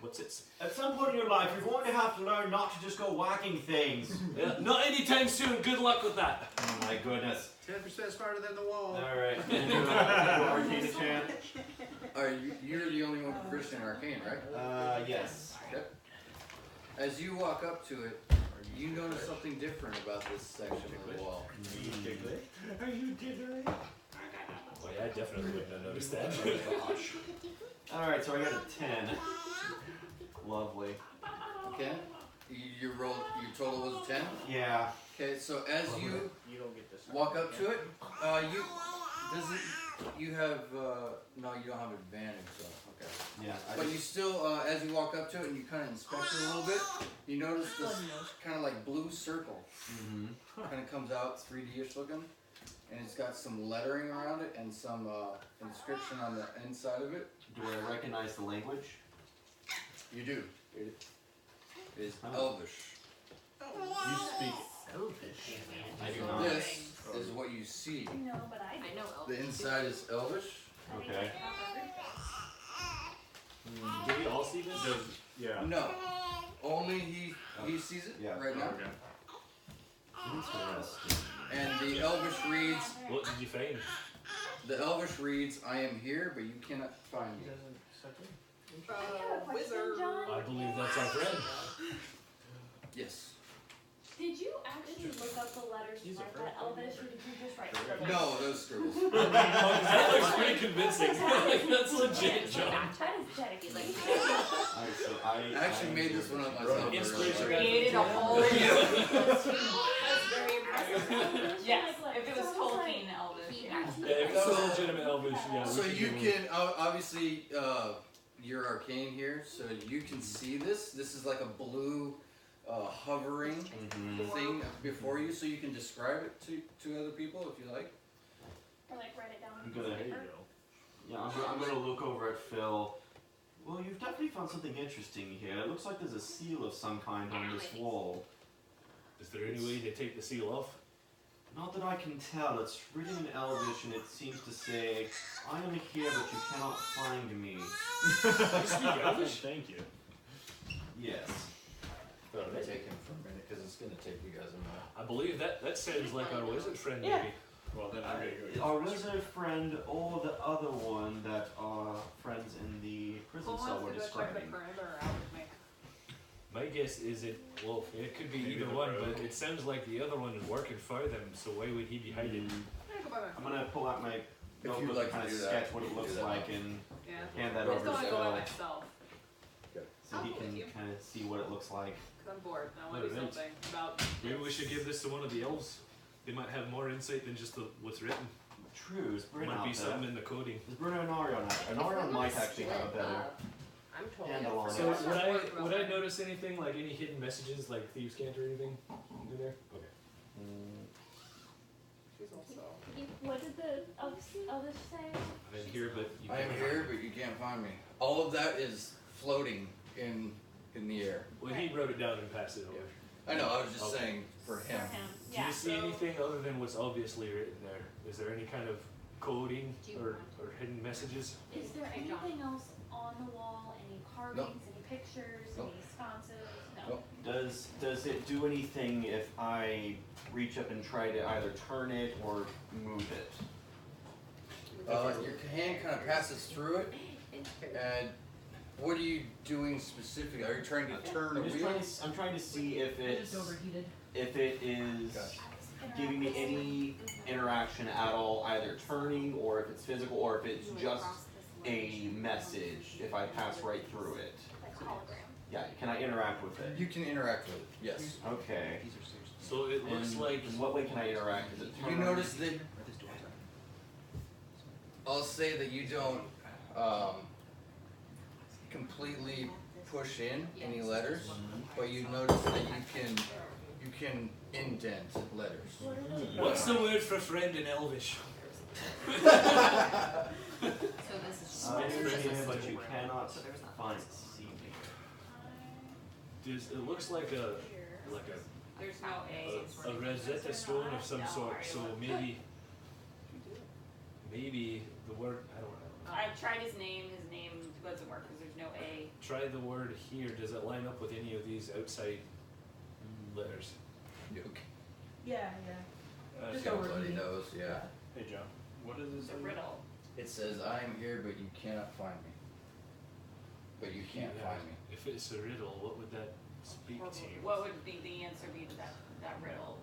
What's it? At some point in your life, you're going to have to learn not to just go whacking things. Yeah, not anytime soon. Good luck with that. Oh my goodness. 10% smarter than the wall. Alright. Arcane a chant? Alright, you're the only one proficient in arcane, right? Yes. Okay. As you walk up to it, you notice something different about this section of the wall. Are you diddling? Oh yeah, I definitely wouldn't have noticed that. Gosh. Alright, so I got a 10. Lovely. Okay? Your total was 10? Yeah. Okay, so as you You don't get this. walk up to it, you have, no, you don't have advantage, so, okay. Yeah. But you still, as you walk up to it and you kind of inspect it a little bit, you notice this kind of like blue circle kind of comes out, 3D-ish looking, and it's got some lettering around it and some inscription on the inside of it. Do I recognize the language? You do. It is Oh. Elvish. You speak. I do not. This is what you see. No, but I I know The inside is Elvish. Okay. Do we all see this? Yeah. No, only he sees it Yeah. right now. Okay. Interesting. And the Elvish reads, What did you find? the Elvish reads, I am here, but you cannot find me. Wizard. I believe that's our friend. Yes. Did you actually look up the letters to write that Elvish, or did you just write scribbles? No, those scribbles. That looks pretty convincing. That's legit, John. That is dedicated. Alright, so I actually made this one up myself. Inspiration. Created a whole. That's very impressive. Yes, If it was Tolkien Elvish, yeah. Yeah, if that was legitimate Elvish, yeah. we So should you give him- can, obviously, you're arcane here, so you can see this. This is like a blue hovering thing before you, so you can describe it to other people if you like. Or like write it down on I'm a gonna- paper. Yeah, I'm gonna look over at Phil. Well, you've definitely found something interesting here. It looks like there's a seal of some kind on this wall. Is there any way to take the seal off? Not that I can tell. It's written in Elvish, and it seems to say, "I am here, but you cannot find me." You speak Elvish? Thank you. Yes. Let me take him for a minute, because it's going to take you guys a minute. I believe that sounds like our wizard friend, Yeah. maybe. Well, then I'm gonna go. Our wizard friend, or the other one that our friends in the prison Who cell wants were to go check the describing. perimeter out with me? My guess is it could be Maybe either the one, rogue. but it sounds like the other one is working for them, so why would he be hiding? Yeah, go by I'm gonna pull out my you'd notebook like and kind to of do that, sketch what you it can looks do that. like and Yeah. hand that I just over don't to want to go by Phil myself, so he can kind of see what it looks like. because I'm bored. and I want to do Alright. something about. Maybe we should give this to one of the elves. They might have more insight than just what's written. True, is Bruno Might be out something there? in the coding. Is Bruno and Orion out there? And Orion might actually have a better I'm totally handle up on for So it. would I notice anything like any hidden messages like thieves can't or anything in there? Okay. She's also. What did the Elvish say? I'm here, but you I am can't here, but you can't find me. All of that is floating in the air. Well, he wrote it down and passed it over. I know, I was just Okay. saying for him. Do you see anything other than what's obviously written there? Is there any kind of coding or hidden messages? Is there anything else on the wall? Any carvings, any pictures, Nope. any sconces? No. Nope. Does it do anything if I reach up and try to either turn it or move it? Your hand kind of passes through it, and what are you doing specifically? Are you trying to turn a wheel? I'm trying to see if I it's just overheated. if it is Gotcha. giving me any interaction at all, either turning or if it's physical or if it's just a message if I pass right through it. Like hologram. Yeah, can I interact with it? You can interact with it, yes. Okay. So it looks like. In what way can I interact? Is it You notice that, I'll say that you don't completely push in any letters, but you notice that you can indent letters. What's the word for friend in Elvish? So this is but you cannot find see me. It looks like a there's no A. Rosetta Stone of some sort. So maybe the word, I don't know. I tried his name doesn't work because there's no A. Try the word here. Does it line up with any of these outside letters? Yeah, Just Everybody overheating. knows, yeah. Hey Joe, what is It's this? a riddle. It says, I am here, but you cannot find me. But you can't Yeah. find me. If it's a riddle, what would that speak Or to you? what would be the answer be to that riddle?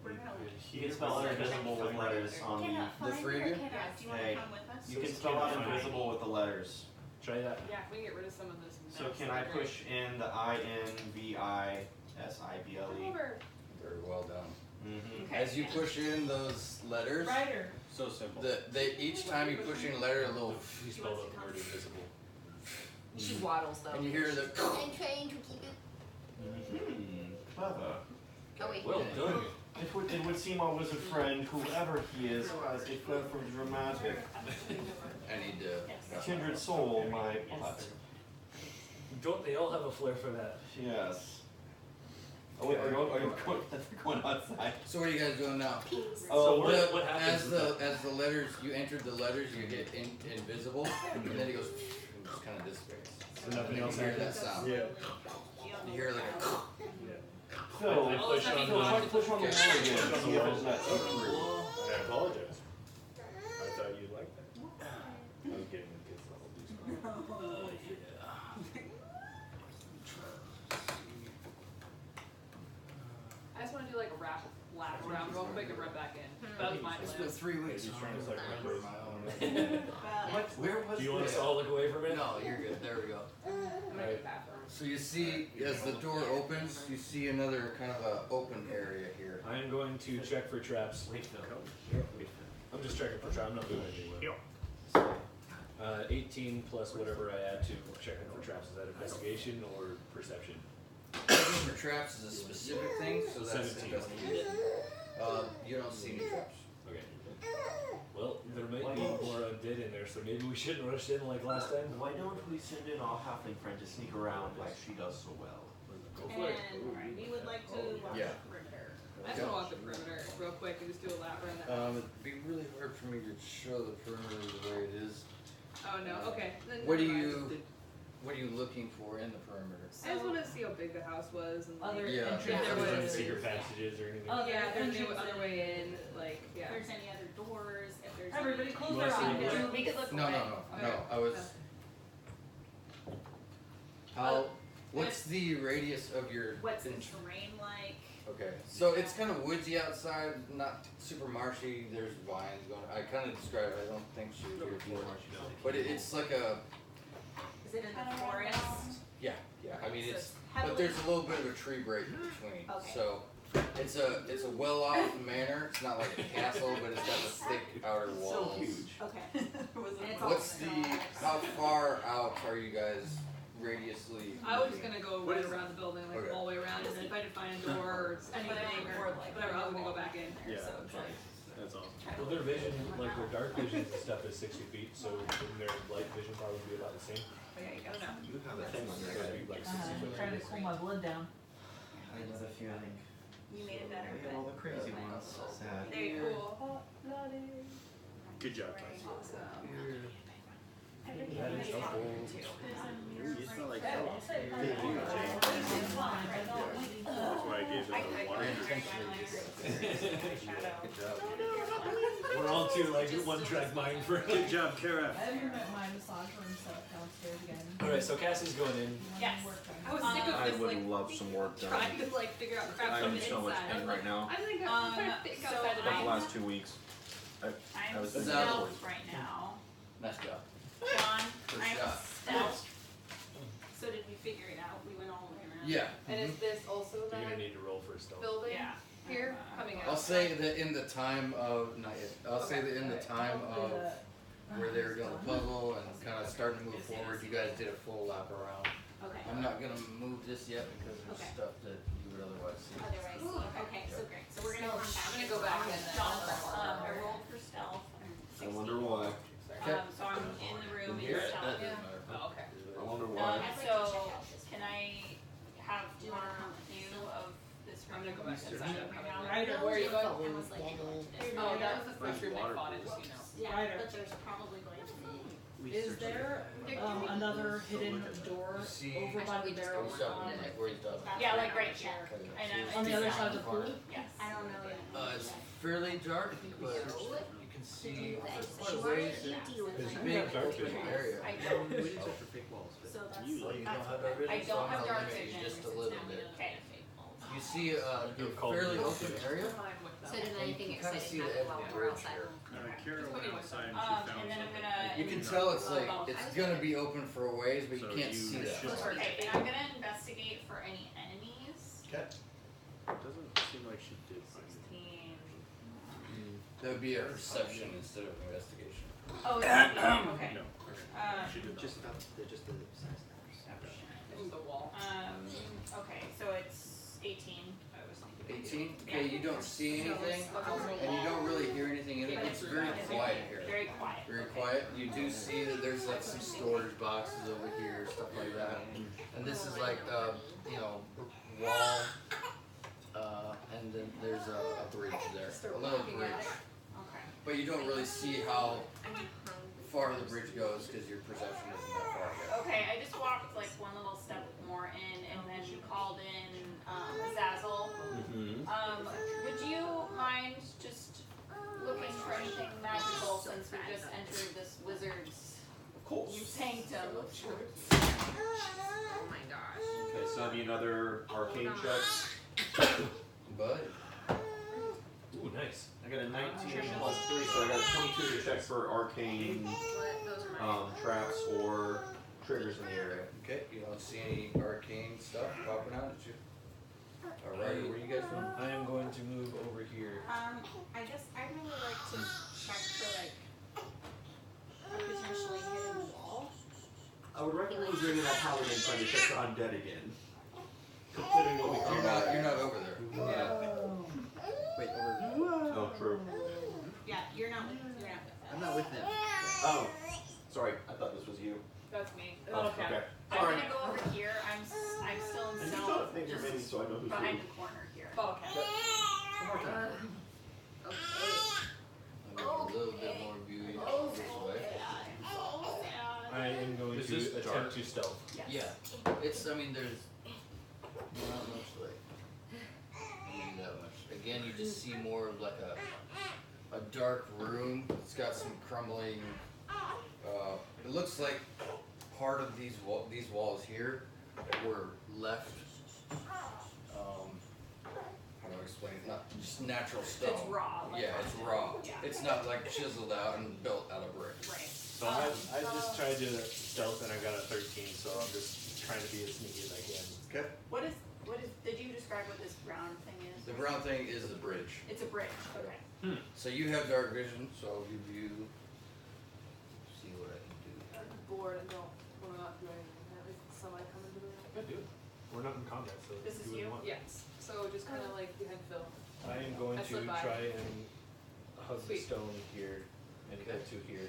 You can spell out invisible with letters on The three of you? Do you want Hey. to come with us? You can spell out invisible with the letters. Try that. Yeah, if we get rid of some of this. So can I push in the INVISIBLE? Over. Very well done. Mm-hmm. Okay. As you push in those letters, Writer. So simple. each time you push in a letter, a little, You spelled out the word invisible. She waddles though. and you hear the, I'm trying to keep it. Mm-hmm. Clever. Oh wait. Well done. It would seem our wizard friend, whoever he is, has a flair for dramatic, I need to. kindred soul, my butt. Don't they all have a flair for that? Yes. Oh wait, are you going outside? So what are you guys doing now? Oh, what happens As the letters, you enter the letters, you get invisible, and then it goes, and just kind of dissipates. So nothing You else hear that happens? sound. Yeah. You hear like a, Phil, I push on push on the wall again. See if it's not through. I apologize. I thought you'd like that. I was getting the kids level I just want to do like a lap around real quick and run back in. That was my it's plan. been 3 weeks. He's trying to remember my own. Where was Do you want us to all look away for a minute? No, you're good. There we go. I'm gonna go to the bathroom. So you see, as the door opens, you see another kind of a open area here. I am going to check for traps. Wait, Phil. I'm just checking for traps. I'm not doing anything with it. 18 plus whatever I add to checking for traps. Is that investigation or perception? Checking for traps is a specific thing, so that's 17. investigation. You don't see any traps. Okay. Well, there might be more undead in there, so maybe we shouldn't rush in like last time. Why don't we send in our halfling friend to sneak around like she does so well? Go for it. And we would like to watch Yeah. the perimeter. I just want to watch the perimeter real quick and just do a lap around that. It'd be really hard for me to show the perimeter the way it is. Oh no, okay. Then What are never mind. you looking for in the perimeter? I just wanted to see how big the house was and like, Other Yeah. entrances. if there If there's was, any secret passages or anything. Oh, yeah, if there's any entrances. other way in, like, yeah. If there's any other doors, if there's Everybody any... close You their wanna see eyes. the We could look No, away. no. I was. How? What's the radius of your? What's the terrain like? Okay, so it's kind of woodsy outside, not super marshy. There's vines going. I kind of described it. I don't think she was here for it, but it's like a. Is it in the forest? Yeah. I mean, So it's. heavily- But there's a little bit of a tree break in between. Okay. So it's a well-off manor. It's not like a castle, but it's got the thick outer walls. So huge. Okay. And it's all What's the? How far out are you guys radiously? I was just gonna go right around the building, like Okay. all the way around, and then if I did find a door or anything or whatever, I was gonna go back in. Yeah. So it's like, That's awesome. Well, their vision, like their dark vision and stuff, is 60 feet, so wouldn't their light vision probably be about the same? okay, I don't know. You have a thing on So your it'd head. be like 60 foot Trying to radius. cool my blood down. I have a feeling. You made it better. We got all the crazy ones. Sad. There you go. Good job, Tyson. You smell like hell. That's why I gave them the water. Good job. We're all too like one-track mind for. Good job, Kara. I haven't met my massage room set downstairs again. All right, so Cassie's going in. Yes. I was sick of I this, would like, love some work done. trying to like figure out crap I'm from in the so much inside. pain right now. I'm like, I'm trying to think outside the Like the box. last 2 weeks. I I'm was thinking stealth right now. Nice job. John, First I'm shot. stealth. So did we figure it out? We went all the way around. Yeah. And is this also You're gonna that need to roll for a stealth. building Yeah. here coming out? I'll say that in the time of not yet. I'll say that in the time of where they were doing the puzzle and kind of starting to move forward, you guys did a full lap around. Okay. I'm not gonna move this yet because there's Okay. stuff that you would otherwise see. Otherwise, okay, so great. So we're gonna come back. I'm gonna go back and I rolled for stealth. I wonder why. So I'm in the room in Here, that stealth. doesn't matter. Oh, okay. I wonder why. So can I have more view of this room? I'm gonna go back Since inside. I'm right now? Right, or where are you going? It was like Oh, that was the first room they fought in, just so you know. Yeah, but there's probably going to be. Is there another hidden door See- over by the barrel? Where's that one? Like where he's done. Yeah, like right here. And I'm On the other side of the pool? Yes. I don't know yet. It's fairly dark, but you can see quite a ways. There's a big open area. I don't. We did for fake walls. But So that's. You don't have dark vision, I so don't I'm have gonna dark limit you vision. just a little bit. Okay. You see a fairly open area. So did anything You kind of see exciting the edge happen of while the we're bridge outside? here. Kara went outside and she found And then I'm something. gonna. You can tell it's like it's gonna be open for a ways, but you So can't you see that. should- far. Okay, and I'm gonna investigate for any enemies. Okay. Doesn't seem like she did. 16. That would be a perception instead of investigation. Oh, it's okay. No. She did not. just about just the size. It's the wall. Okay, so it's 18. I was thinking. 18. Okay, you don't see anything, and you don't really hear anything in it. It's very quiet here. Very quiet. Very quiet. You do see that there's like some storage boxes over here, stuff like that. And this is like wall, and then there's a bridge there, a little bridge. Okay. But you don't really see how far the bridge goes because your perception isn't that far yet. Okay, I just walked like one little step more in, and then you called in Zazzle. Would you mind just looking for anything magical since we just entered this wizard's Of course. sanctum? Oh my gosh. Okay, so that'd be another arcane check. But Ooh, nice. I got a 19 plus 3, so I got a 22 to check for arcane Those are my. traps or triggers in the area. okay, you don't see any arcane stuff popping out at you. Alright, where you guys from? I am going to move over here. I guess I'd really like to check for like a potentially hidden wall. I would recommend doing that paladin trying to check for undead again. Considering what we You're not over there. Wait, over. Oh, true. Yeah, you're not with them. I'm not with them. Oh, sorry. I thought this was you. That's me. Oh, okay. I'm Sorry. gonna go over here. I'm still in And you stealth, thought things are maybe just so I know who's behind you. the corner here. Oh, okay. One more time. I'll give you a little bit more view this way. I am going Is to this attempt dark? to stealth. Yeah. There's not much that much. Again, you just see more of like a dark room. It's got some crumbling. It looks like part of these walls here were left. How do I explain it? Not just natural stone. It's raw. Like Yeah, it's raw. Yeah. It's not like chiseled out and built out of brick. Right. So I just tried to stealth and I got a 13, so I'm just trying to be as sneaky as I can. Okay. What is? Did you describe what this brown thing is? The brown thing is the bridge. It's a bridge. Okay. So you have dark vision, so I'll give you. See what I can do. I'm bored and don't want to not do anything. Is somebody coming to the room? I do. We're not in combat, so This is do what you? want. Yes. So just kind of like behind Phil. I am going I to slid by. try and hug the Sweet. stone here and Okay. get to here.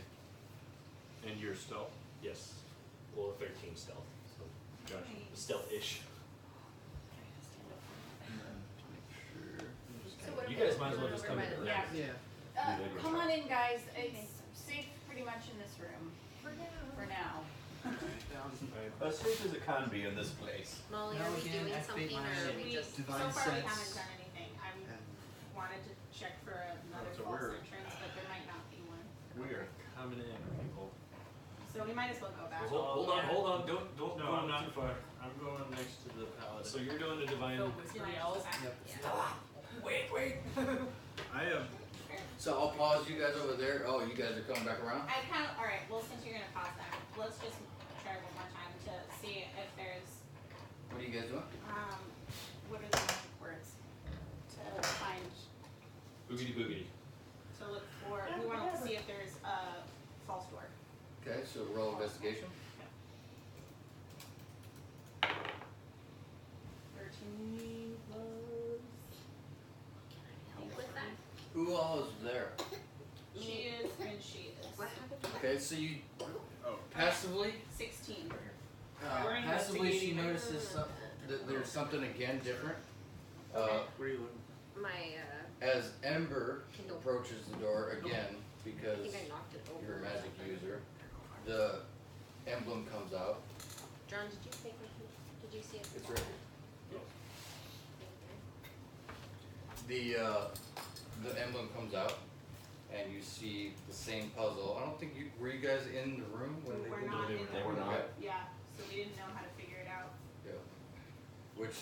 And you're stealth. Yes. Well, 13 stealth. So Gotcha. stealth-ish. Make sure. might as well just come in. Yeah. Yeah. Come on in, guys. It's safe pretty much in this room. For now. As safe as it can be in this place. Molly, Now are we again, doing activate something my or are we just... So divine far we sense. haven't done anything. I wanted to check for another So false we're- entrance, but there might not be one. We are coming in, people. So we might as well go back. Hold on, don't No, go I'm not too far. I'm going next to the paladin. So you're doing a divine. So whispery owls. Yep. Wait. I have. So I'll pause you guys over there. Oh, you guys are coming back around? I kind of, alright, well since you're gonna pause that, let's just try one more time to see if there's, What are you guys doing? what are the magic words? To find, Boogity boogity. to look for, we want to see if there's a false door. Okay, so roll investigation. 13 plus. Help with that? Who all is there? She is, and she is. What happened? Okay, so you Oh. passively, 16. We're passively she investigating. notices that there's something again different. Where are you looking? My, As Ember Kindle. approaches the door again, I because think I knocked it over. you're a magic user, the emblem comes out. John, did you take my, did you see it? It's right here. The emblem comes out, and you see the same puzzle. I don't think you were you guys in the room when they We're did not it? in They were not. Yeah, so we didn't know how to figure it out. Yeah. Which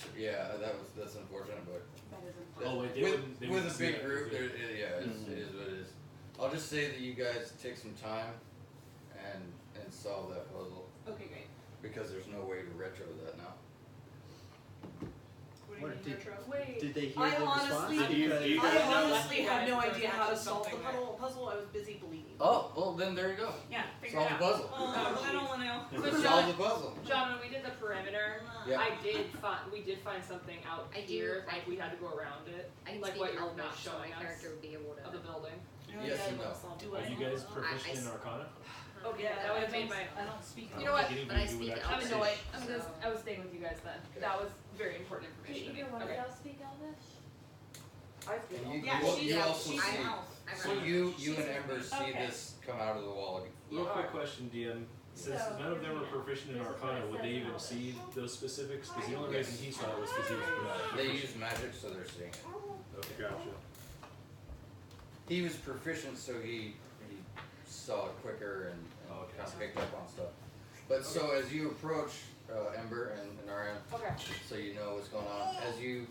that's unfortunate, but That isn't Oh wait, they with wouldn't. They with wouldn't a see big that, group, is there, it? it is what it is. I'll just say that you guys take some time and solve that puzzle Okay, great. because there's no way to retro that now. What do you What mean, did- retro? Wait. Did they hear I the honestly, response? You I guys- honestly have no There's idea how to actually solve the something there. puzzle. I was busy bleeding. Oh, well then there you go. Yeah, figure Solve it the out. puzzle. I don't want to. So Solve John, the puzzle. John, when we did the perimeter, Yeah. we did find something out I do- here. Like we had to go around it, I can like speak what you're Elvish, not so my showing us character would be able to... of the building. Yes and no. Do Are I? you guys I proficient in Arcana? Okay, Yeah, that would have I made my. don't- I don't speak. You know what? Getting But I you would speak actually I'm Elvish. say- annoyed. So- I was staying with you guys then. Okay. That was very important information. Either one of Okay. y'all speak Elvish? I speak And you, Yeah, you, she's you out. also She's see. out. So you She's and with Ember me. see Okay. this come out of the wall. Real quick question, DM. Since none of them were proficient in Arcana, would they even see those specifics? Because the only reason he saw it was because he was They proficient. use magic, so they're seeing it. Okay. Gotcha. He was proficient, so he saw it quicker and Oh, okay. kind of picked up on stuff. But so as you approach Ember and Ariane, Okay. so you know what's going on, as you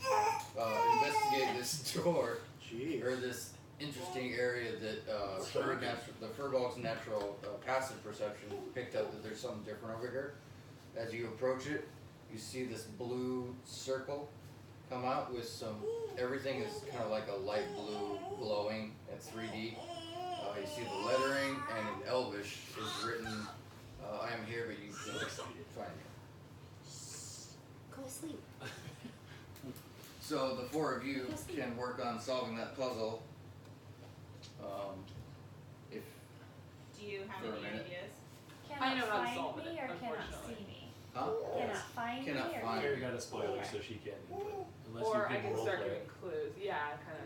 investigate this door Jeez. or this interesting area that the Furbog's natural passive perception picked up that there's something different over here. As you approach it, you see this blue circle come out with everything is kind of like a light blue glowing at 3D. You see the lettering, and in Elvish is written, I am here, but you can't find me. Go to sleep. So the four of you can work on solving that puzzle. If Do you have For a any minute. ideas? I know how to find solve me it, or cannot unfortunately. see me? huh? Cannot find Cannot me or find Carrie got a spoiler, so she can't input. Unless Or you I can role start play giving it. clues. Yeah, kind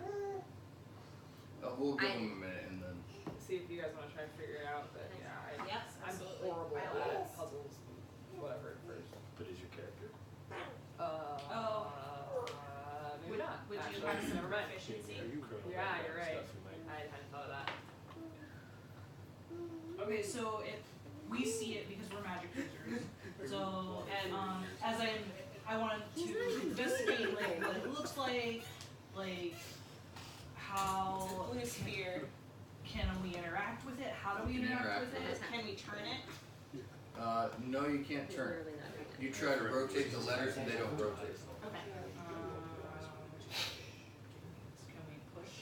of We'll give them a minute and then. see if you guys want to try and figure it out. But yeah, Yes, I'm absolutely. horrible By all at means. puzzles, whatever at first. But is your character? Maybe not. Would you actually. have some Never mind. proficiency? Are you currently Yeah, doing you're right. stuff you might- I hadn't thought of that. Okay, so if we see it because we're magic users. So And as I wanted to investigate like what it looks like how Blue sphere. can we interact with it? How do we interact with it? Can we turn it? No, you can't turn. Literally not doing it. You try to rotate the letters and they don't rotate. Okay. Can we push?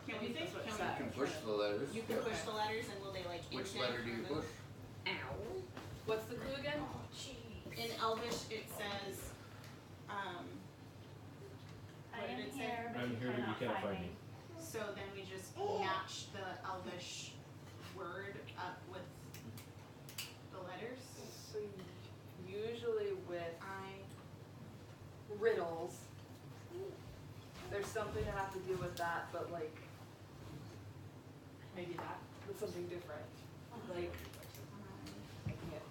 Can we think? That's what Can it You can push the letters. we? You can push the letters, and will they like? Which instant letter do you remove? push? Ow. what's the clue again? In Elvish, it says, I What did am it say? here, but I'm you here, but you cannot can't find find me. me. so then we just match the Elvish word up with the letters. So usually with I. riddles, there's something to have to do with that, but like maybe that with something different. Like I can't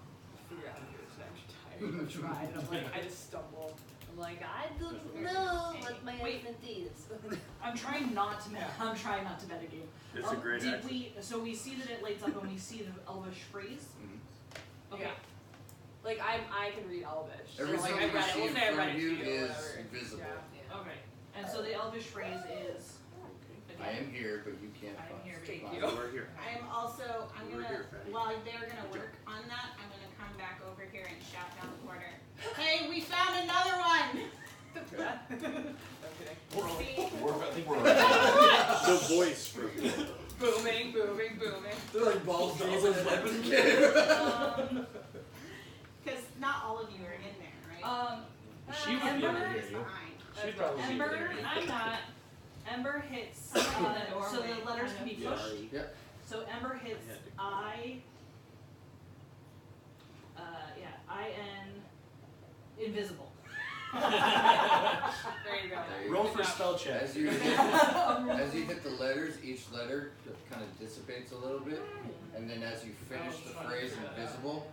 figure out how to do this extra time. I've tried, and I'm like, I just stumble. I'm like, I don't know what my accent is. I'm trying not to. I'm trying not to metagame. It's a great Did accent. so we see that it lights up and we see the Elvish phrase. Okay. Yeah. Like I can read Elvish. Every so, like, single I read it. machine We'll in say I front read of it you to you or is whatever. invisible. Yeah. Okay. And so the Elvish phrase is. I am here, but you can't I am find. here, Thank but you. We're here. I'm also, I'm We're gonna, here, Fatty. while they're gonna work on that, I'm gonna come back over here and shout down the corner. Hey, we found another one! I'm kidding. I think we're The voice from Booming, booming, booming. They're like balls deep in the Cause not all of you are in there, right? She would be able to Ember hear Who's you. behind? She'd probably be able to Ember, hear you. I'm not. Ember hits. the So doorway, the letters can be Yeah. pushed. Yep. So Ember hits I. I-N. Invisible. There you go. Roll for spell check. As you hit the letters, each letter kind of dissipates a little bit, and then as you finish the phrase invisible,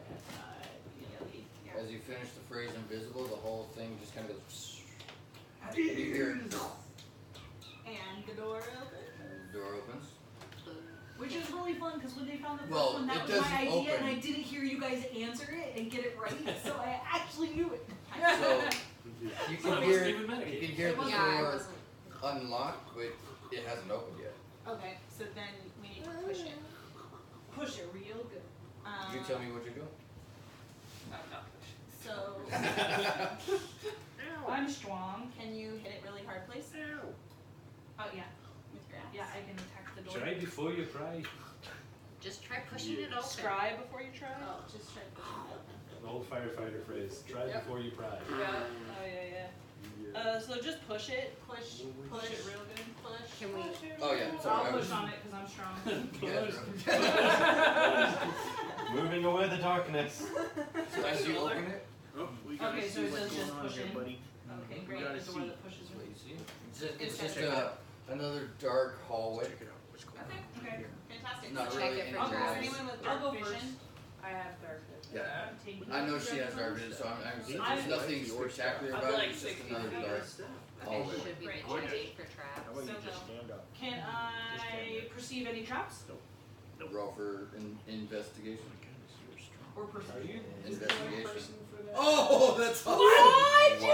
the whole thing just kind of goes. And you hear it, And the door opens. and the door opens. Which is really fun because when they found the first Well, one, that it was my doesn't idea, and open. I didn't hear you guys answer it and get it right, so I actually knew it. So you can hear the Yeah, I door wasn't. unlock, but it hasn't opened yet. Okay, so then we need to push it. Push it real good. You tell me what you're doing. So, I'm strong. can you hit it really hard, please? Oh yeah, With your axe? yeah, I can attack the door. Try before you cry. Just try pushing it open. Scry before you try. Oh, just try pushing it open. The old firefighter phrase. Try Yep. before you cry. Yeah. Oh yeah. So just push it. Push, Push push, it real good. push. Can we? Oh yeah, I'll sorry. I push was, on it because I'm strong. moving away the darkness. so as you open it, Oh, we gotta Okay, see so it what's says going just on push here, in. buddy. Okay, We great. gotta The door see. that pushes what me. you see? It's just another dark hallway. Check it out. What's going on Okay. here? Fantastic. Not Check really it for I'll go anything. for anyone with I'll dark go vision. I have dark vision. Yeah. Take I know she has dark vision, so there's nothing spectacular I'll about be it. like It's just 60 another feet. dark It hallway. should be Great. the date for How traps. about you So just no. stand up? Can I perceive any traps Roll for investigation. or Are perception? you Investigation. For that? Oh, that's awesome! What? Wow.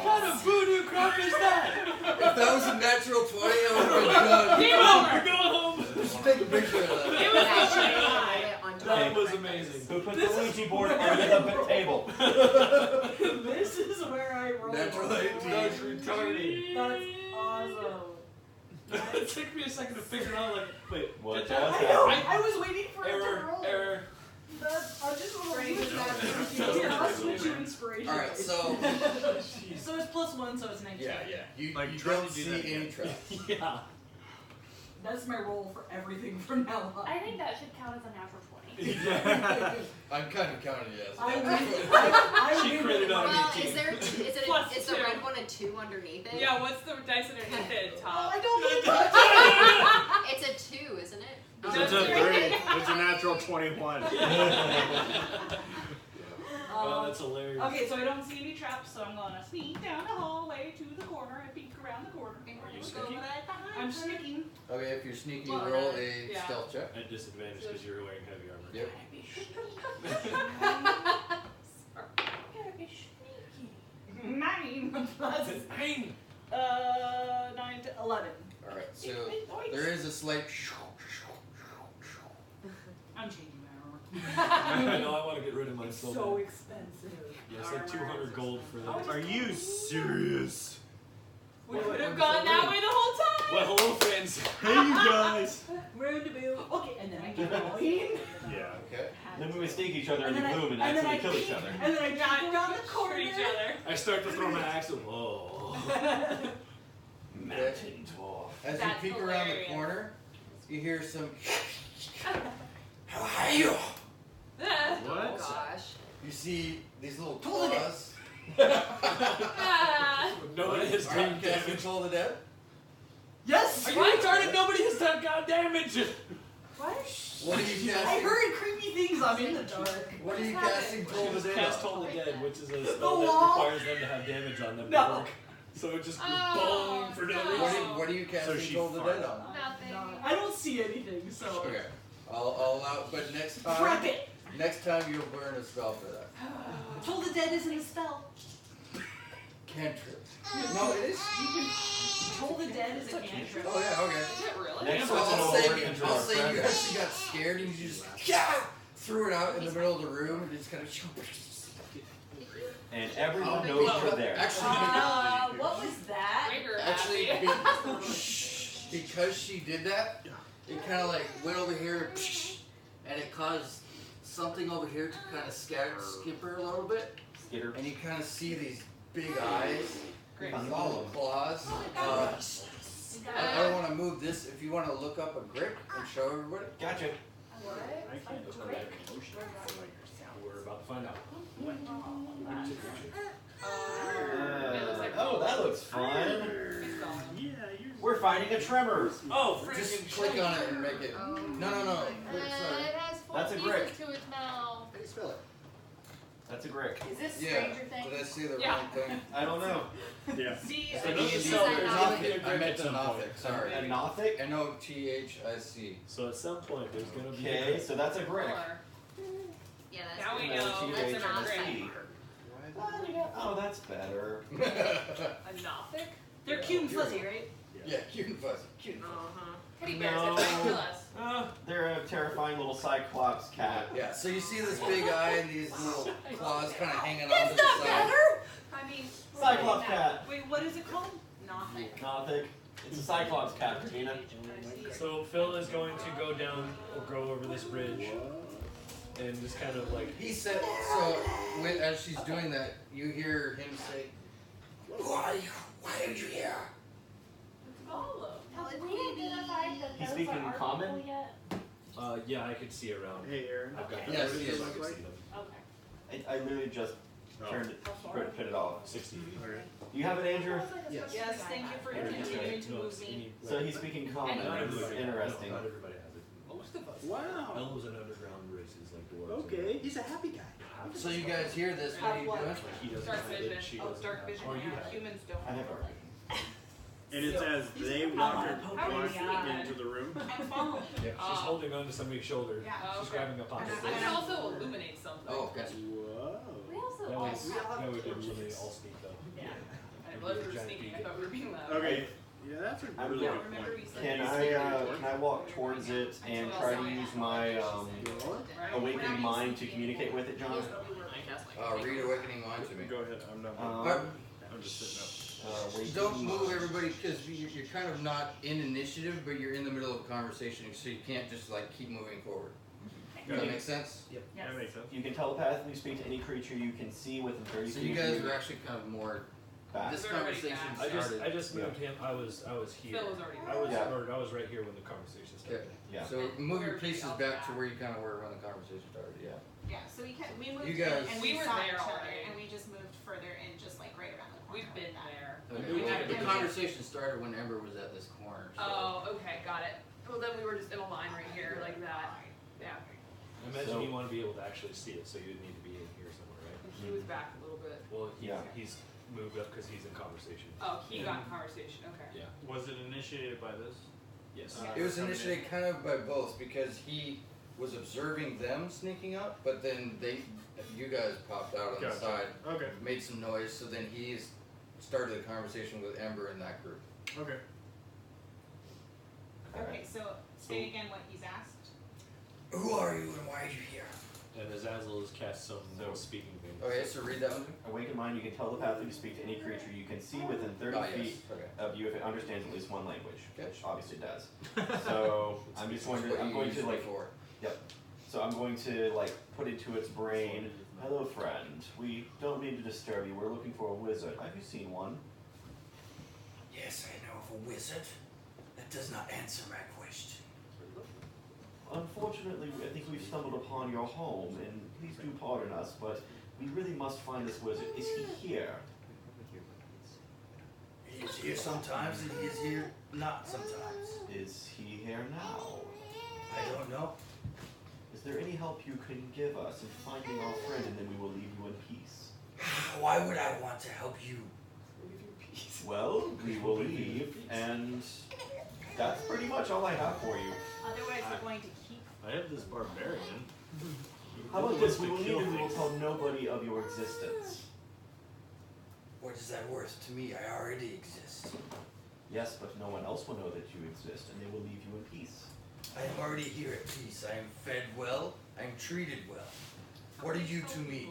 What kind of voodoo crap is that? If that was a natural 20, I would have been done. Game over. We're going home. Just take a picture of that. It was Actually, actually I had it on That top. was amazing. Who put the Ouija board under the table? This is where I roll. Natural 18. That's retarded. That's awesome. It took me a second to figure out, like, wait, What did just that- I know. I- I was waiting for it to Error, roll. error. That's, I just want to Frank use is that. not Here, I'll switch you inspiration. Alright, so. So it's +1, so it's 19. Yeah. You, Like, you try to don't do see that again. any traps. Yeah. That's my roll for everything from now on. I think that should count as a natural 20. I'm kind of counting it as. I She critted on Well, 18. is there? Is it? Plus Is the 2. red one a 2 underneath it? Yeah, what's the dice underneath it? Oh, Top. I don't mean It's a 2, isn't it? It's a 3. It's a natural 21. Oh, that's hilarious. Okay, so I don't see any traps, so I'm gonna sneak down the hallway to the corner and peek around the corner. Are you Go sneaking? right behind I'm her. sneaking. Okay, if you're sneaky, Well, roll a yeah. stealth check. At disadvantage because you're wearing heavy armor. Yep. Gotta be sneaky. 9 plus 9. 9 to 11. Alright, so there is a slight. I'm changing my I know I want to get rid of mine armor. so So bad. expensive. Yeah, it's like 200 gold for that. Are you serious? We would have gone that way the whole time. Well, hello, friends. Hey, you guys. Where the bill? Okay, and then I keep going. Yeah. Okay. Then we mistake each other in And the then I- gloom and and then accidentally I kill each peek, other. And then I Not peek around the for corner. each other. I start to throw my axe and whoa. Mountain talk. As That's you peek around the hilarious. corner, you hear some. How are you? Oh What? gosh. You see these little claws. Ah. Nobody has Are you done casting damage. Toll the Dead? Yes! Are you retarded? Nobody has done god damage. What? What are you I casting? heard creepy things. I'm in the dark. What are you casting Toll the Just Dead cast on? Toll the Dead, which is a The spell that wall? requires them to have damage on them to No. work. So it just goes Oh, boom for no no. reason. What are you casting she Toll the farted. Dead on? Nothing. I don't see anything, so. Okay. I'll allow, but next Prep time, it! next time you'll burn a spell for that. Toll the Dead isn't a spell. Cantrip. No, it is. You can. Toll the Dead is a cantrip. Oh yeah, okay. Is it really? Next So one's I'll gonna say, work into I'll our say you presence. actually got scared and you just threw it out in the middle of the room and just kind of. And everyone knows you're there. What was that? Trigger Actually, happy. because she did that, it kind of like went over here and it caused something over here to kind of skip her a little bit. Skitter. And you kind of see these big eyes, Great. with all the claws. I don't want to move this. If you want to look up a grip and show everybody. Gotcha. I can't look back in motion. We're about to find out. Oh, that looks fun. It's gone. We're finding a tremor. Oh, Just click on it and make it. No. Sorry. It has 4 That's a pieces brick. to its mouth. How do you spell it? That's a brick. Is this Yeah. Stranger Things? Did I say the Yeah. wrong thing? I don't know. Yeah. See, It's I like Nothic D&D. spell is Nothic. gonna I be meant at the some Nothic. point. Sorry. A Nothic? Nothic. So at some point there's gonna be. Okay, so that's a brick. Yeah, that's Now we good. know. That's an T-H-I-C. brick. Oh, that's better. a Nothic? They're cute and fuzzy, right? Yeah, cute and fuzzy. Uh-huh. Teddy bears No. that kill us. They're a terrifying little cyclops cat. Yeah, so you see this big eye and these little claws kind of hanging onto That's the not side. better! I mean, Cyclops cat. wait, what is it called? Nothing. Nothic. It's a cyclops cat, Regina. So Phil is going to go down or go over this bridge and just kind of like. He said, so when, as she's doing that, you hear him say, "Who are you? Why are you here?" Have we identified that He's those speaking are our common? people yet? Yeah, I could see around. Hey, Aaron. I've got Okay. that. Yes, ready, yes. so I can see them. Okay. I literally just turned it, put it off. 60. You have it, Andrew? Yes. Yes, thank you for continuing to No, move it's me. any- So he's speaking common. Not everybody- Interesting. Not everybody has it. Most of us. Wow. Elves and underground races like dwarves. Okay. He's a happy guy. So you guys hear this? What are you doing? Like he doesn't Dark have it, vision. she Oh, doesn't dark have vision. it. Or you Yeah, have it. humans don't. I have already. And it's as they walk into the room. I'm following. Yeah, she's holding on to somebody's shoulder. Yeah. She's Okay. grabbing a pocket. I can also illuminate something. Oh, gotcha. Whoa. We also That all was, have that would torches. eliminate all sneak though. Yeah. I didn't realize we were sneaking. I thought we were being loud. Okay. Yeah, that's a I'm really down. good Remember point. we said Can we I walk towards it and try to use my awakened mind to communicate with it, John? Read Awakening Mind to me. Go ahead. I'm done. I'm just sitting up. Don't move everybody because you're kind of not in initiative, but you're in the middle of a conversation, so you can't just like keep moving forward. Does that make sense? That makes sense. You can telepathically speak to any creature you can see within 30 So feet you of guys you. are actually kind of more. Back. This We're already conversation back. started. I just moved him. I was here. Phil was already I was Yeah. or I was right here when the conversation started. Yeah. So move your pieces back to where you kind of were when the conversation started. Yeah. Yeah, so we moved You guys- in and We we were saw there each other already. and we just moved further in just like right around the corner. We've been there. Okay. The conversation started when Ember was at this corner. So. Oh, okay, got it. Well, then we were just in a line right here, like that. Yeah. I imagine So- you want to be able to actually see it, so you'd need to be in here somewhere, right? He was back a little bit. Well, Yeah. he's moved up because he's in conversation. Oh, he got in conversation. Okay. Yeah. Was it initiated by this? Yes. It was initiated kind of by both because he was observing them sneaking up, but then you guys popped out on the Gotcha. side, Okay. made some noise, so then he started a conversation with Ember in that group. Okay. Okay, so say again what he's asked. Who are you and why are you here? And Azazel has cast some speaking things. Okay, so read that one. Awakened mind, you can telepathically speak to any creature you can see within 30 Oh, yes. feet Okay. of you if it understands at least one language, Okay. which obviously it does. So I'm just wondering, What I'm you going used to like, before. so I'm going to like put into its brain, hello friend, we don't mean to disturb you, we're looking for a wizard. Have you seen one? Yes, I know of a wizard. That does not answer my question. Unfortunately, I think we've stumbled upon your home, and please do pardon us, but we really must find this wizard. Is he here? is here sometimes and he is here not sometimes. Is he here now? I don't know. Is there any help you can give us in finding our friend, and then we will leave you in peace? Why would I want to help you? Well, we will leave, and that's pretty much all I have for you. Otherwise, we're going to keep. I have this barbarian. How about this? We will leave and we will tell nobody of your existence. What is that worth to me? I already exist. Yes, but no one else will know that you exist, and they will leave you in peace. I am already here at peace. I am fed well. I am treated well. What are you to me?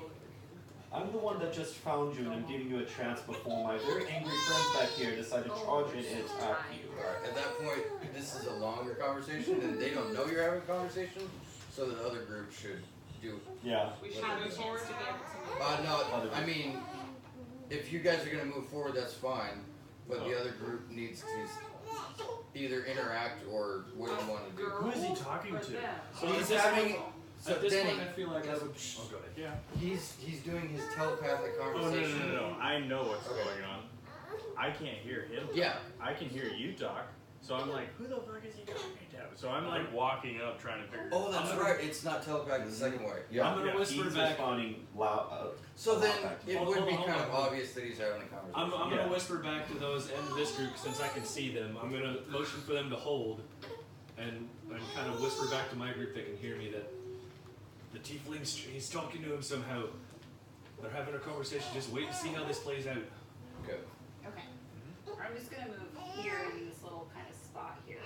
I'm the one that just found you and I'm giving you a chance before my very angry friends back here decide to charge in and attack you. Alright, at that point, this is a longer conversation, and they don't know you're having a conversation, so the other group should do. Yeah. We should move forward to be able to. No, I mean, if you guys are gonna move forward, that's fine, but the other group needs to either interact or what do you want to do? Who is he talking to? So He's at this having. point- So at this Denny, point, I feel like I would. Oh, go ahead. Yeah. he's doing his telepathic Oh conversation. no! I know what's Okay. going on. I can't hear him. Yeah. I can hear you talk. So I'm like, who the fuck is he talking to? So I'm like walking up trying to figure. Oh, that's right. It's not telepathic the second way. Yeah, I'm gonna Yeah, whisper He's back. responding loud. So then back to it you. would be Hold kind on. of obvious that he's having a conversation. I'm Yeah. gonna whisper back to those end of this group since I can see them. I'm gonna motion for them to hold, and kind of whisper back to my group that can hear me that the tiefling's he's talking to him somehow. They're having a conversation. Just wait and see how this plays out. Okay. Okay. I'm just gonna move here in this little kind of spot here.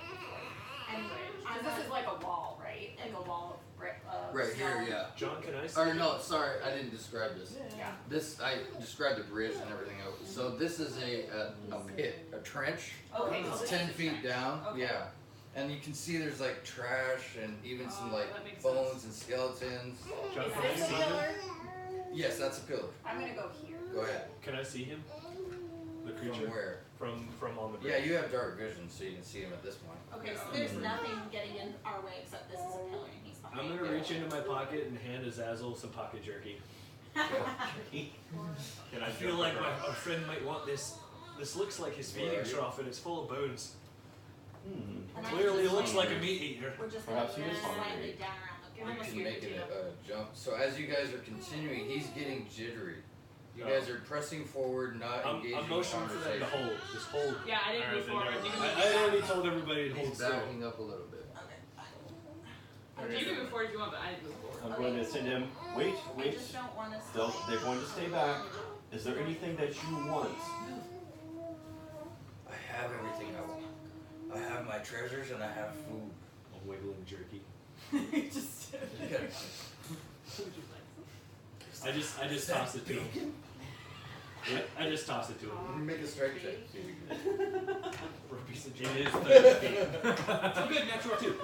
Anyway, because this is like a wall, right? Like a wall of brick. Right here, stone. yeah. John, can I see? Or no, sorry, I didn't describe this. Yeah. This I described the bridge and everything else. So this is a pit, a trench. Okay. so It's this 10 is feet trench. down. Okay. Yeah. And you can see there's like trash and even some Oh, like that makes bones and skeletons. John, Is can I this a see him? pillar? Yes, that's a pillar. I'm gonna go here. Go ahead. Can I see him? The From creature where? from on the bridge. Yeah, you have dark vision, so you can see him at this point. Okay, so there's nothing getting in our way except this is a pillar and he's behind I'm gonna it. reach into my pocket and hand Azazel some pocket jerky. Can I feel like our friend might want this. This looks like his feeding trough and it's full of bones. And I Clearly just looks like- like a meat eater. We're just Perhaps gonna he is slightly hungry. down around the You corner. can make it a jump. So as you guys are continuing, he's getting jittery. You guys are pressing forward, not engaging I'm in motioning for them to conversation. hold. Just hold. Yeah, I didn't Alright, move then forward. no. You can I move already told everybody to hold He's still. backing up a little bit. You can move forward if you want, but I didn't move forward. I'm going to send him. Wait, I wait. just don't want to. Still, they're going to stay back. Is there anything that you want? I have everything I want. I have my treasures and I have food. I'm wiggling jerky. Just. I just toss it to him. I just toss it to him. Make a strike check. See if you can- For a piece of It jerky. is 30 feet. So good, natural 2.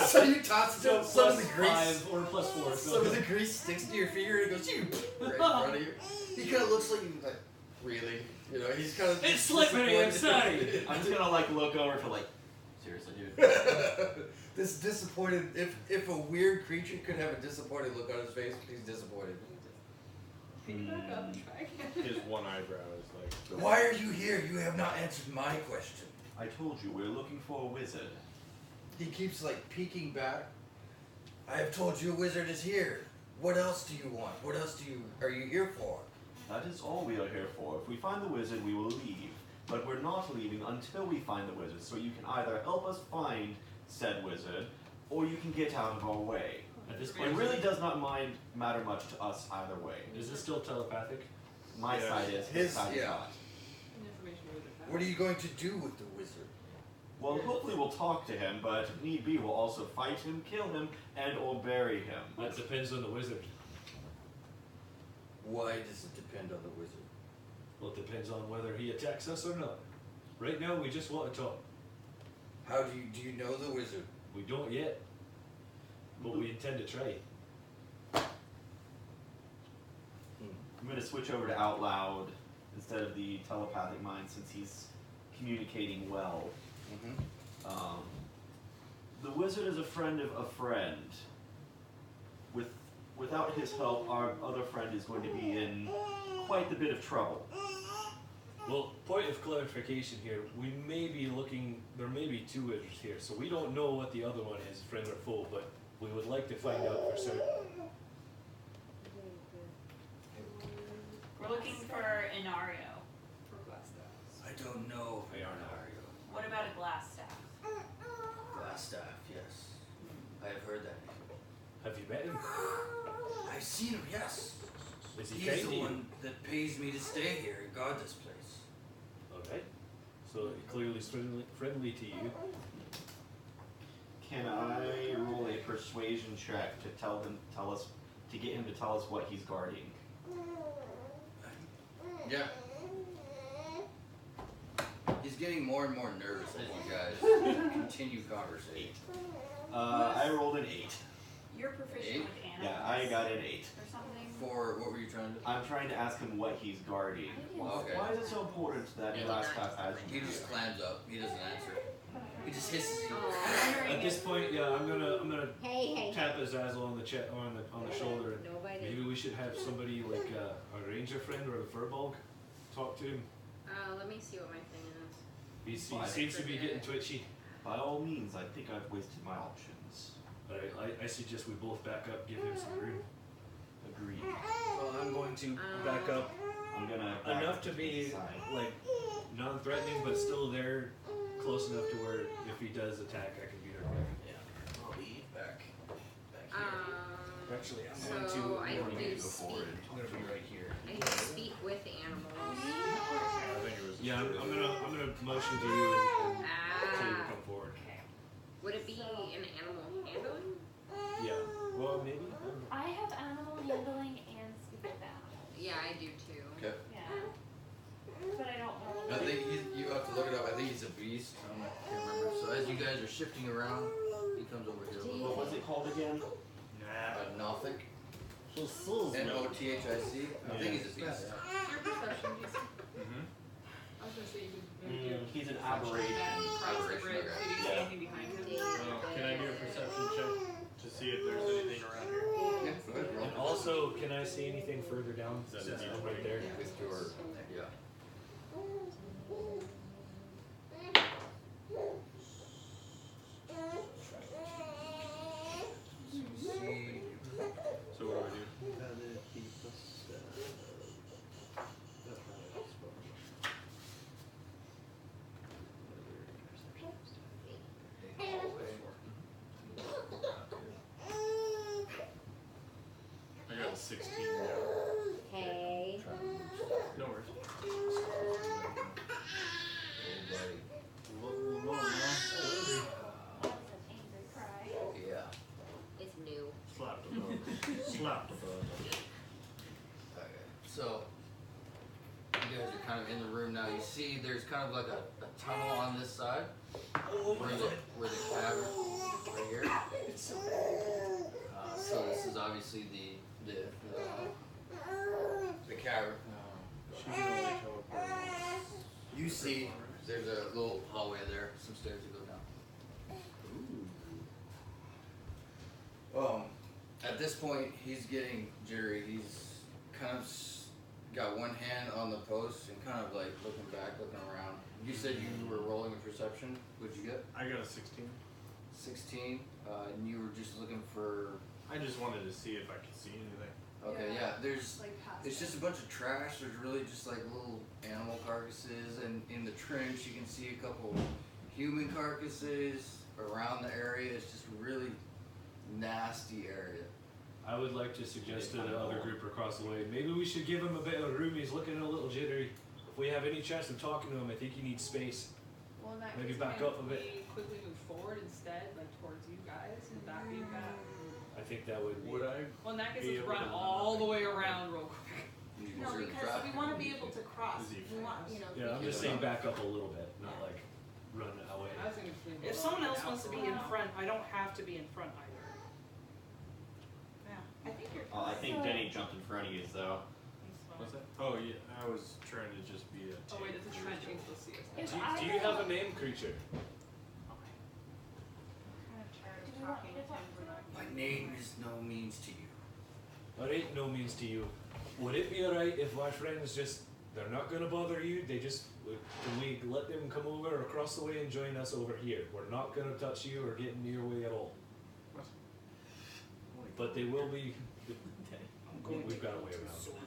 So you toss it to him, some of the grease. 5 or plus 4. Some of the grease sticks to your finger and it goes right in front of you. He kind of looks like he's like, really? You know, he's kind of. It's slippery inside. I'm just gonna like look over for like, seriously, dude. This disappointed. If a weird creature could have a disappointed look on his face, he's disappointed. Pick it back up and try again. His one eyebrow is like. Why are you here? You have not answered my question. I told you we're looking for a wizard. He keeps like peeking back. I have told you a wizard is here. What else do you want? What else are you here for? That is all we are here for. If we find the wizard, we will leave. But we're not leaving until we find the wizard. So you can either help us find said wizard, or you can get out of our way. At this It point, really does not matter much to us either way. is this still telepathic? My Yeah. side is, His- his side is yeah. not. Information really good. What are you going to do with the wizard? Well, hopefully we'll talk to him, but if need be, we'll also fight him, kill him, and or bury him. That depends on the wizard. Why does it depend on the wizard? Well, it depends on whether he attacks us or not. Right now, we just want to talk. How do you know the wizard? We don't yet, but we intend to try. I'm going to switch over to out loud instead of the telepathic mind since he's communicating well. Mm-hmm. The wizard is a friend of a friend. Without his help, our other friend is going to be in quite a bit of trouble. Well, point of clarification here. We may be looking. There may be two wizards here, so we don't know what the other one is, friend or foe. But we would like to find out for certain. We're looking for Inario. I don't know if Mario. What about a glass staff? Glass staff, yes. I have heard that name. Have you met him? I've seen him, yes. Is he He's kind the to you? one that pays me to stay here and guard this place. Okay. So clearly friendly to you. Can I roll a persuasion check to to get him to tell us what he's guarding? Yeah. He's getting more and more nervous as you guys continue conversation. I rolled an 8. You're proficient 8? with animals. Yeah, I got an 8. Or something. For what were you trying to do? I'm trying to ask him what he's guarding. Okay. Why is it so important that glass staff has He just clams up. He doesn't answer. He just hisses you. At this point, yeah, I'm gonna Hey. tap Azazel on the on the shoulder, and Nobody. maybe we should have somebody like a ranger friend or a furbolg talk to him. Let me see what my thing is. He seems to be getting twitchy. By all means, I think I've wasted my options. Alright, I suggest we both back up, give him some room. Agreed. Well, I'm going to back up I'm gonna back enough up to be the side. like non-threatening, but still there, close enough to where if he does attack, I can beat her quick. Yeah. I'll be back here. Actually, I'm So going to. I We're gonna do go speak. forward. I'm gonna be right here. I do speak with animals. I think it was. Yeah, I'm gonna motion to you and tell you to Ah. come forward. Would it be an animal handling? Yeah. Well, maybe. I don't know. I have animal handling and speak with animals. Yeah, I do too. Okay. Yeah. But I don't know. I think you have to look it up. I think he's a beast. I can't remember. So as you guys are shifting around, he comes over here. What was it called again? Nothic. Nothic. I think he's a beast. Your perception, DC. Mm-hmm. I was gonna say you could He's an aberration. cross the bridge. okay. Did you see Yeah. anything behind him? Can I do a perception check to see if there's anything around here? Yeah, go ahead, roll. And also, can I see anything further down? Is that Since a I'm D20? right there. With your, yeah. So what do I do? I got a 16 now. Hey. No worries. That's an angry cry. Yeah. It's new. Slap the bug. Slap the bug. Okay. So you guys are kind of in the room now. You see there's kind of like a tunnel on this side. Where the cavern right here. So this is obviously the cavern. She can only teleport. You see there's a little hallway there, some stairs to go down. At this point he's getting jittery. He's kind of got one hand on the post and kind of like looking back, looking around. You said you were rolling a perception. What'd you get? I got a 16. 16. And you were just looking for. I just wanted to see if I could see anything. Okay, yeah. There's. Like past It's just a bunch of trash. There's really just like little animal carcasses, and in the trench you can see a couple human carcasses around the area. It's just a really nasty area. I would like to suggest to the other group across the way, maybe we should give him a bit of room. He's looking a little jittery. If we have any chance of talking to him, I think he needs space. Well, in that Maybe case, back can up a bit. we quickly move forward instead, like towards you guys, and that be that. I think that would be. Would I? Well, in that case, Be let's able run to- all the way around real quick. You No, consider the because traffic we want to an be issue. able to cross. Is he We want, you know. Yeah, I'm just saying back up a little bit, not like run away. I was thinking If someone else wants to be in front, I don't have to be in front either. Yeah, I think you're. I think Denny jumped in front of you, so. What's that? Oh yeah, I was trying to just be a. Oh wait, tank. it's a trench. You can still see us. If Do I you have a name, creature? Kind of tired Do of we want- talking if to I- him when I'm- My name is no means to you. Alright, no means to you. Would it be alright if our friends just They're not gonna bother you. They just can we let them come over across the way and join us over here. We're not gonna touch you or get in your way at all. But they will be. We've got a way around.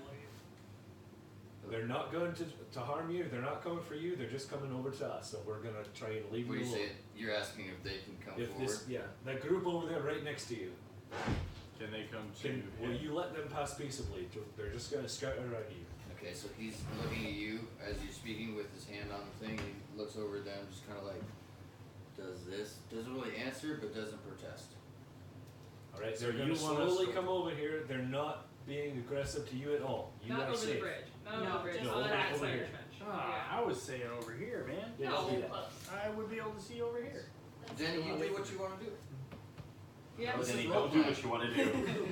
They're not going to harm you. They're not coming for you. They're just coming over to us. So we're gonna try and leave What you you alone. say? You're asking if they can come If forward. this, yeah, that group over there right next to you. Can they come to Will you let them pass peaceably? They're just gonna scout around you. Okay, so he's looking at you as you're speaking with his hand on the thing. He looks over at them, just kind of like, does this. Doesn't really answer, but doesn't protest. Alright, So they're gonna you want us slowly to- come over here. They're not being aggressive to you at all. You Not are over safe. the bridge. Not over No, the bridge. just On over that here. side of the trench. Ah, I was saying over here, man. Yeah, No, just do that. close. I would be able to see over here. Then you do what you want to do. Yeah. But This then is you role don't do play. what you want to do.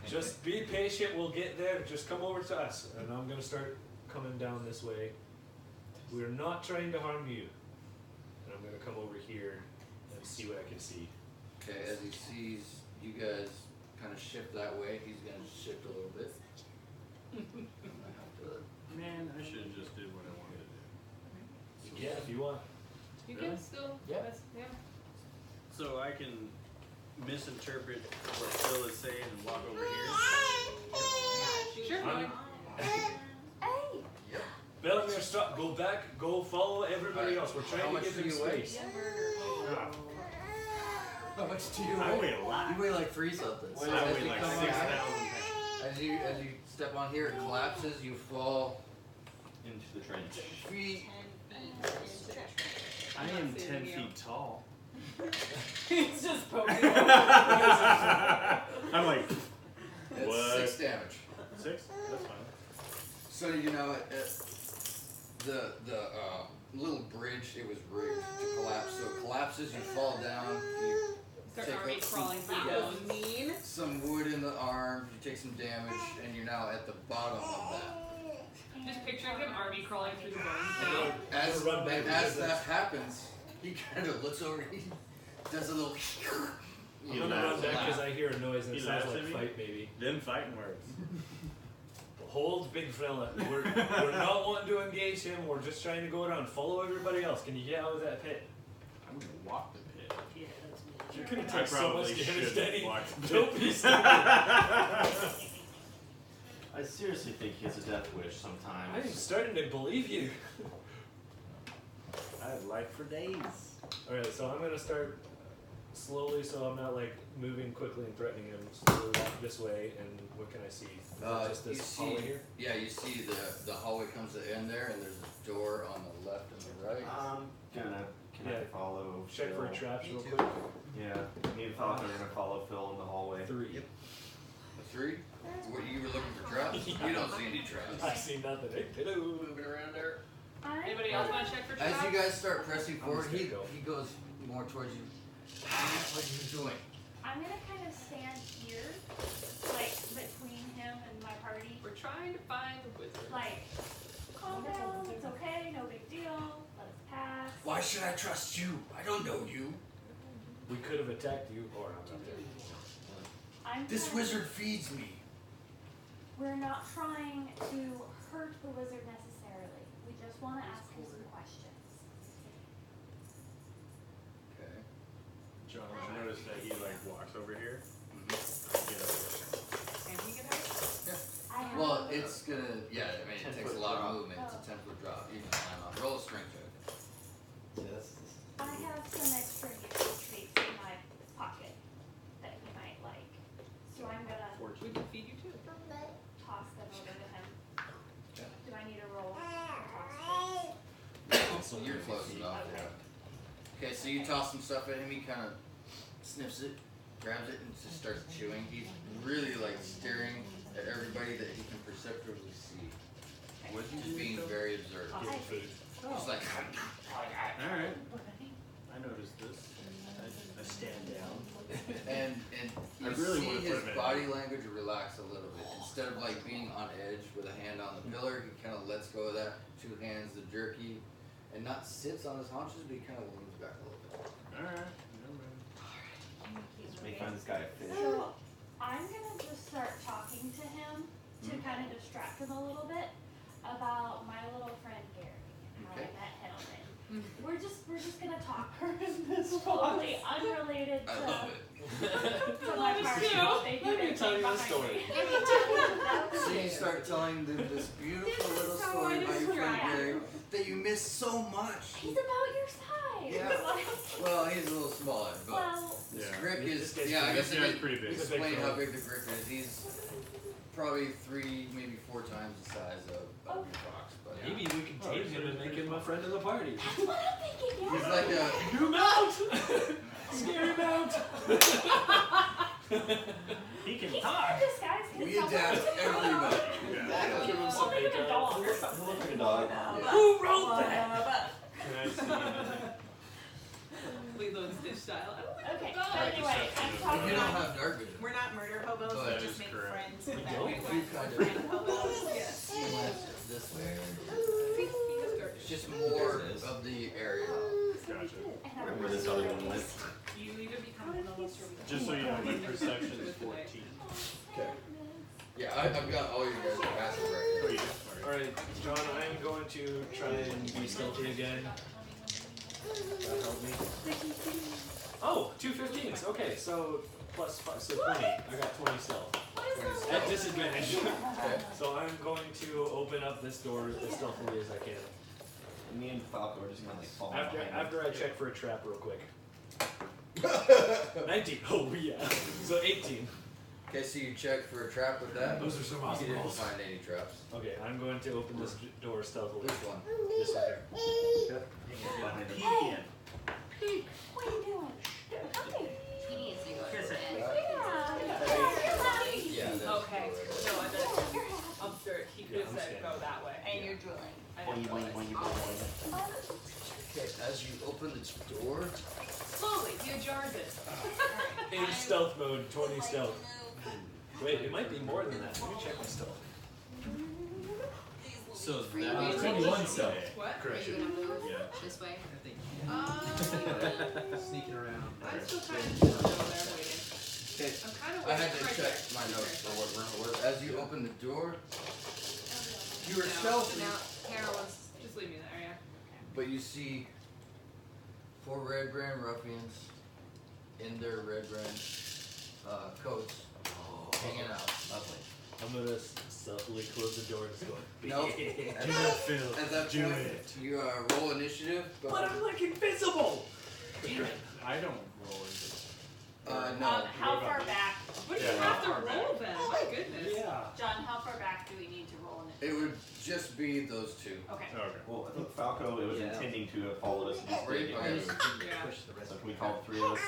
Just be patient. We'll get there. Just come over to us, and I'm gonna start coming down this way. We're not trying to harm you, and I'm gonna come over here and see what I can see. Okay, as he sees you guys kind of shift that way, he's gonna shift a little bit. Man, I should have just did what I wanted to do. Yeah, if you want. You Really? can still. Yeah. Yeah. So I can misinterpret what Phil is saying and walk over here. Sure. I'm- Hey! Belmere, stop. Go back. Go follow everybody Alright, else. We're how trying to much give do them you weigh? space. How much do you I weigh a lot. You weigh like 3 something. So I as weigh you like come 6,000 on- pounds. As you step on here, it collapses. You fall Into the trench. feet. 10 feet into the trench. I am 10 feet tall. He's just poking. I'm like, That's What? 6 damage. 6? That's fine. So you know, the little bridge, it was rigged to collapse. So it collapses. You fall down. You Start take already up crawling through yeah, the mean. some wood in the arm. You take some damage, and you're now at the bottom of that. Just picture him army crawling through the bones now. As, Run back and as because that happens, he kind of looks over. He does a little. I'm gonna run back because I hear a noise and He it sounds laughs like at me? fight, maybe. Them fighting words. Hold, big fella. We're not wanting to engage him. We're just trying to go around. Follow everybody else. Can you get out of that pit? I'm gonna walk the pit. Yeah, that's me. You're gonna I take so probably much damage, should Danny. walk the pit. Don't be stupid. I seriously think he has a death wish sometimes. I'm starting to believe you. I'd like for days. Alright, so I'm gonna start slowly so I'm not like moving quickly and threatening him. Slowly walk this way, and what can I see? Is it just You this see, hallway here? yeah, you see the hallway comes to the end there, and there's a door on the left and the right. Can I Yeah. follow Check for Phil? traps real Me too. quick. Yeah, me and Falcon are gonna follow Phil in the hallway. 3. Yep. A 3? What, you were looking for traps? Yeah. You don't see any traps. I see nothing. Hey, hello. Moving around there. Anybody else want to check for traps? As you guys start pressing forward, just gonna go. he goes more towards you. What are you doing? I'm gonna kind of stand here, like between him and my party. We're trying to find the wizard. Like, calm down, it's okay, no big deal, let us pass. Why should I trust you? I don't know you. We could have attacked you, or I'm not there. This trying- wizard feeds me. We're not trying to hurt the wizard necessarily. We just want to ask him some questions. Okay. John, did you notice that he like walks over here? Mhm. Get over here. Can he get out? I have, Well, it's gonna, yeah, I mean, it 10 takes a foot lot drop. of movement. It's a 10-foot drop. You can climb on. Roll a strength check. I have some extra useful treats in my pocket that he might like. So I'm gonna We can feed you too. toss them over to him. Yeah. Do I need a roll? You're close enough, Okay. yeah. Okay, so you toss some stuff at him, he kind of sniffs it, grabs it, and just starts chewing. He's really like staring at everybody that he can perceptively see. Just being very observed. Awesome. Just like, Alright. I noticed this. I stand down. and I you really see wanna put his him in. body language relax a little bit. Instead of like being on edge with a hand on the pillar, he kind of lets go of that, 2 hands, the jerky, and not sits on his haunches, but he kind of leans back a little bit. Alright. Let's make find this guy a fish. So I'm gonna just start talking to him to kind of distract him a little bit. about my little friend Gary. How I Okay. met him. We're just gonna talk. This is totally unrelated to, I love it. to my party. Thank you Let me for tell you being the story. behind me. So you start telling them this beautiful little story about your friend Gary that you miss so much. He's about your size. Yeah. Well, he's a little smaller, but Well, this Yeah. Grick is. This guy's Yeah, I guess this I guy's didn't pretty big. explain how big the Grick is. He's probably 3, maybe 4 times the size of your fox. But yeah. Maybe we can tame him and make him a friend of the party. that's what I'm thinking. Yeah. He's like a. New mount! Scary mount! He can He's talk. in disguise. We adapt everybody. Yeah. Give him Well, something think of a to dog. Look like a dog. Who wrote that? Can I see? Lilo and Stitch style. I don't like Okay, the dog. but anyway, I'm talking You don't about. have dark vision. We're not murder hobos, But- we That just is make correct. friends We with that don't. way. You kind of. Friend hobos, yes. You went this way. He has dark It's just more of the area. Gotcha. Where this other one went. You either become one of us or we Just so you know, my perception is 14. Okay. Yeah, I've got all you guys' passive right Oh, here. yeah. Alright, John, I'm going to try and be stealthy again. That help me. Oh, 2 15s. Okay, so plus 5, so 20. I got 20 stealth. At disadvantage. Okay. So I'm going to open up this door as stealthily as I can. Me and Falco are just gonna like fall After I check for a trap real quick. 19. Oh yeah. So 18. Okay, so you check for a trap with that. Those are some You awesome didn't rolls. find any traps. Okay, I'm going to open this door stealthily. This one. This one here. behind him. Peek in. What are you doing? Hi. He needs to go Kiss to it. bed. Yeah. That's Okay. right. No, I bet I'm sure he could Yeah, have I'm said scared. go that way. And you're drooling. I didn't know that. Okay, as you open the door, Slowly, he jars it. In stealth mode, 20 stealth. Wait, it might be more than that. Let me check my stealth. So that was 21 stealth. What? Are Correction. you gonna move Yeah. this way? Sneaking around. I'm still kind of over there waiting. okay, I'm kind of I waiting had for to check my notes for what room it was. As you open the door, you were stealthy, Now, Carolyn's. Just leave me there, yeah. but you see 4 red brand ruffians in their red brand coats hanging out. Lovely. I'm gonna stealthily close the door and just go. Nope. Do it, Phil. At that Do point, it. you roll initiative. But, But I'm like invisible! I don't roll into no. How far back? What do Yeah, you have to how far roll then? My goodness. Yeah. John, how far back do we need to roll in it? It would just be those 2. Okay. Okay. Well, I think Falco it was Yeah. intending to have followed us. And just Right, didn't. okay. Yeah. Push the rest So of if we call 3 of us,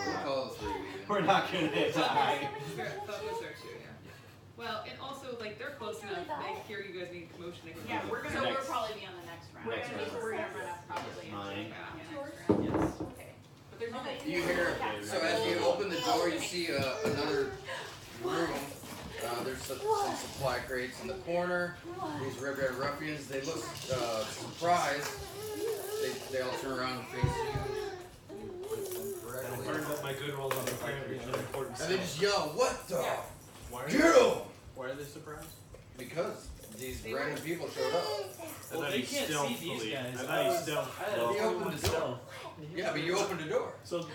We'll call it 3 even. we're not gonna die. Focus there too, yeah. Well, and also, like, they're close enough. They hear you guys need commotion. They can Yeah, we're gonna. So We'll next- probably be on the next round. next round. We're gonna run up probably. into 9. the next Yeah. round. Yes. Okay. But there's no You hear, so as you open the door, you see another room. There's some supply crates in the corner. These red ruffians, they look surprised. They all turn around and face you. You put them I correctly. burned up my good rolls on apparently unimportant And they stuff. just yell, "What the? Why are Get they, 'em!" why are they surprised? Because these random people showed up. Well, thought they he can't see stealthily- these guys. I thought he stealth. I had Well, a he 21 opened the door. stealth. Yeah, but you opened the door. So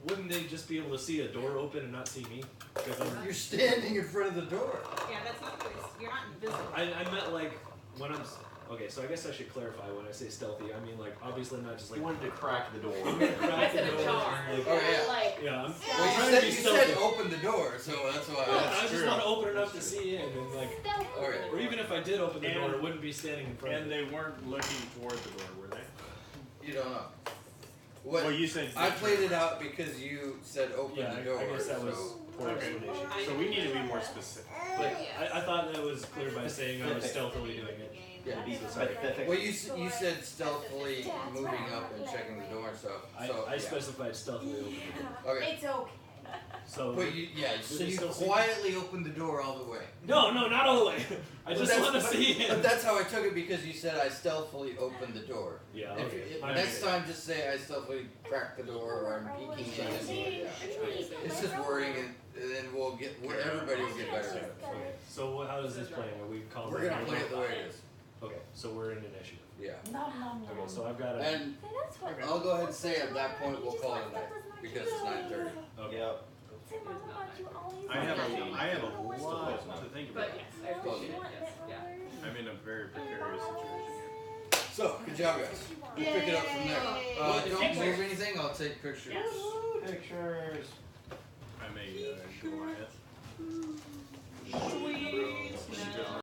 wouldn't they just be able to see a door open and not see me? Because You're standing in front of the door. Yeah, that's not the place. You're not invisible. I meant like when I'm. Okay, so I guess I should clarify when I say stealthy. I mean like obviously not just like. He wanted to crack the door. I'm gonna crack the That's an door. ajar. Like, Oh yeah. Like. yeah, I'm Well, trying you to be said stealthy. open the door, so that's why. Well, I just true. want to open enough to see in and like. Okay. Or even if I did open the door, And- it wouldn't be standing in front of And me. they weren't looking toward the door, were they? You don't know. What? Well, you said. I played it out because you said open Yeah, the door. I guess that was so- poor Okay. explanation. So we need to be more specific. But I thought that was clear by saying I was stealthily doing it. Yeah. So sorry. Well, you said stealthily moving up and checking the door and stuff. So I yeah. specified stealthily opening the door. Okay. It's okay. So But you, yeah, so they you still see? quietly opened the door all the way. no, not all the way. I But just that's- want to but- see But it. that's how I took it because you said I stealthily opened the door. Yeah, If- okay. if- My next bad. time, just say I stealthily cracked the door or I'm peeking in. It's just wording, and then we'll get. Everybody will get better at it. Okay. So how does this play? Are we calling We're it? gonna play it the way it is. Okay, so we're in initiative. Yeah. Okay, so I've got a. And I'll go ahead and say at that point we'll call it a night because it's 9:30. Okay. Yep. I have a lot to think about. But yes, I appreciate it. Yes, yeah. I'm in a very precarious situation So, good job, guys. We'll pick it up from there. Don't move anything. I'll take pictures. Pictures.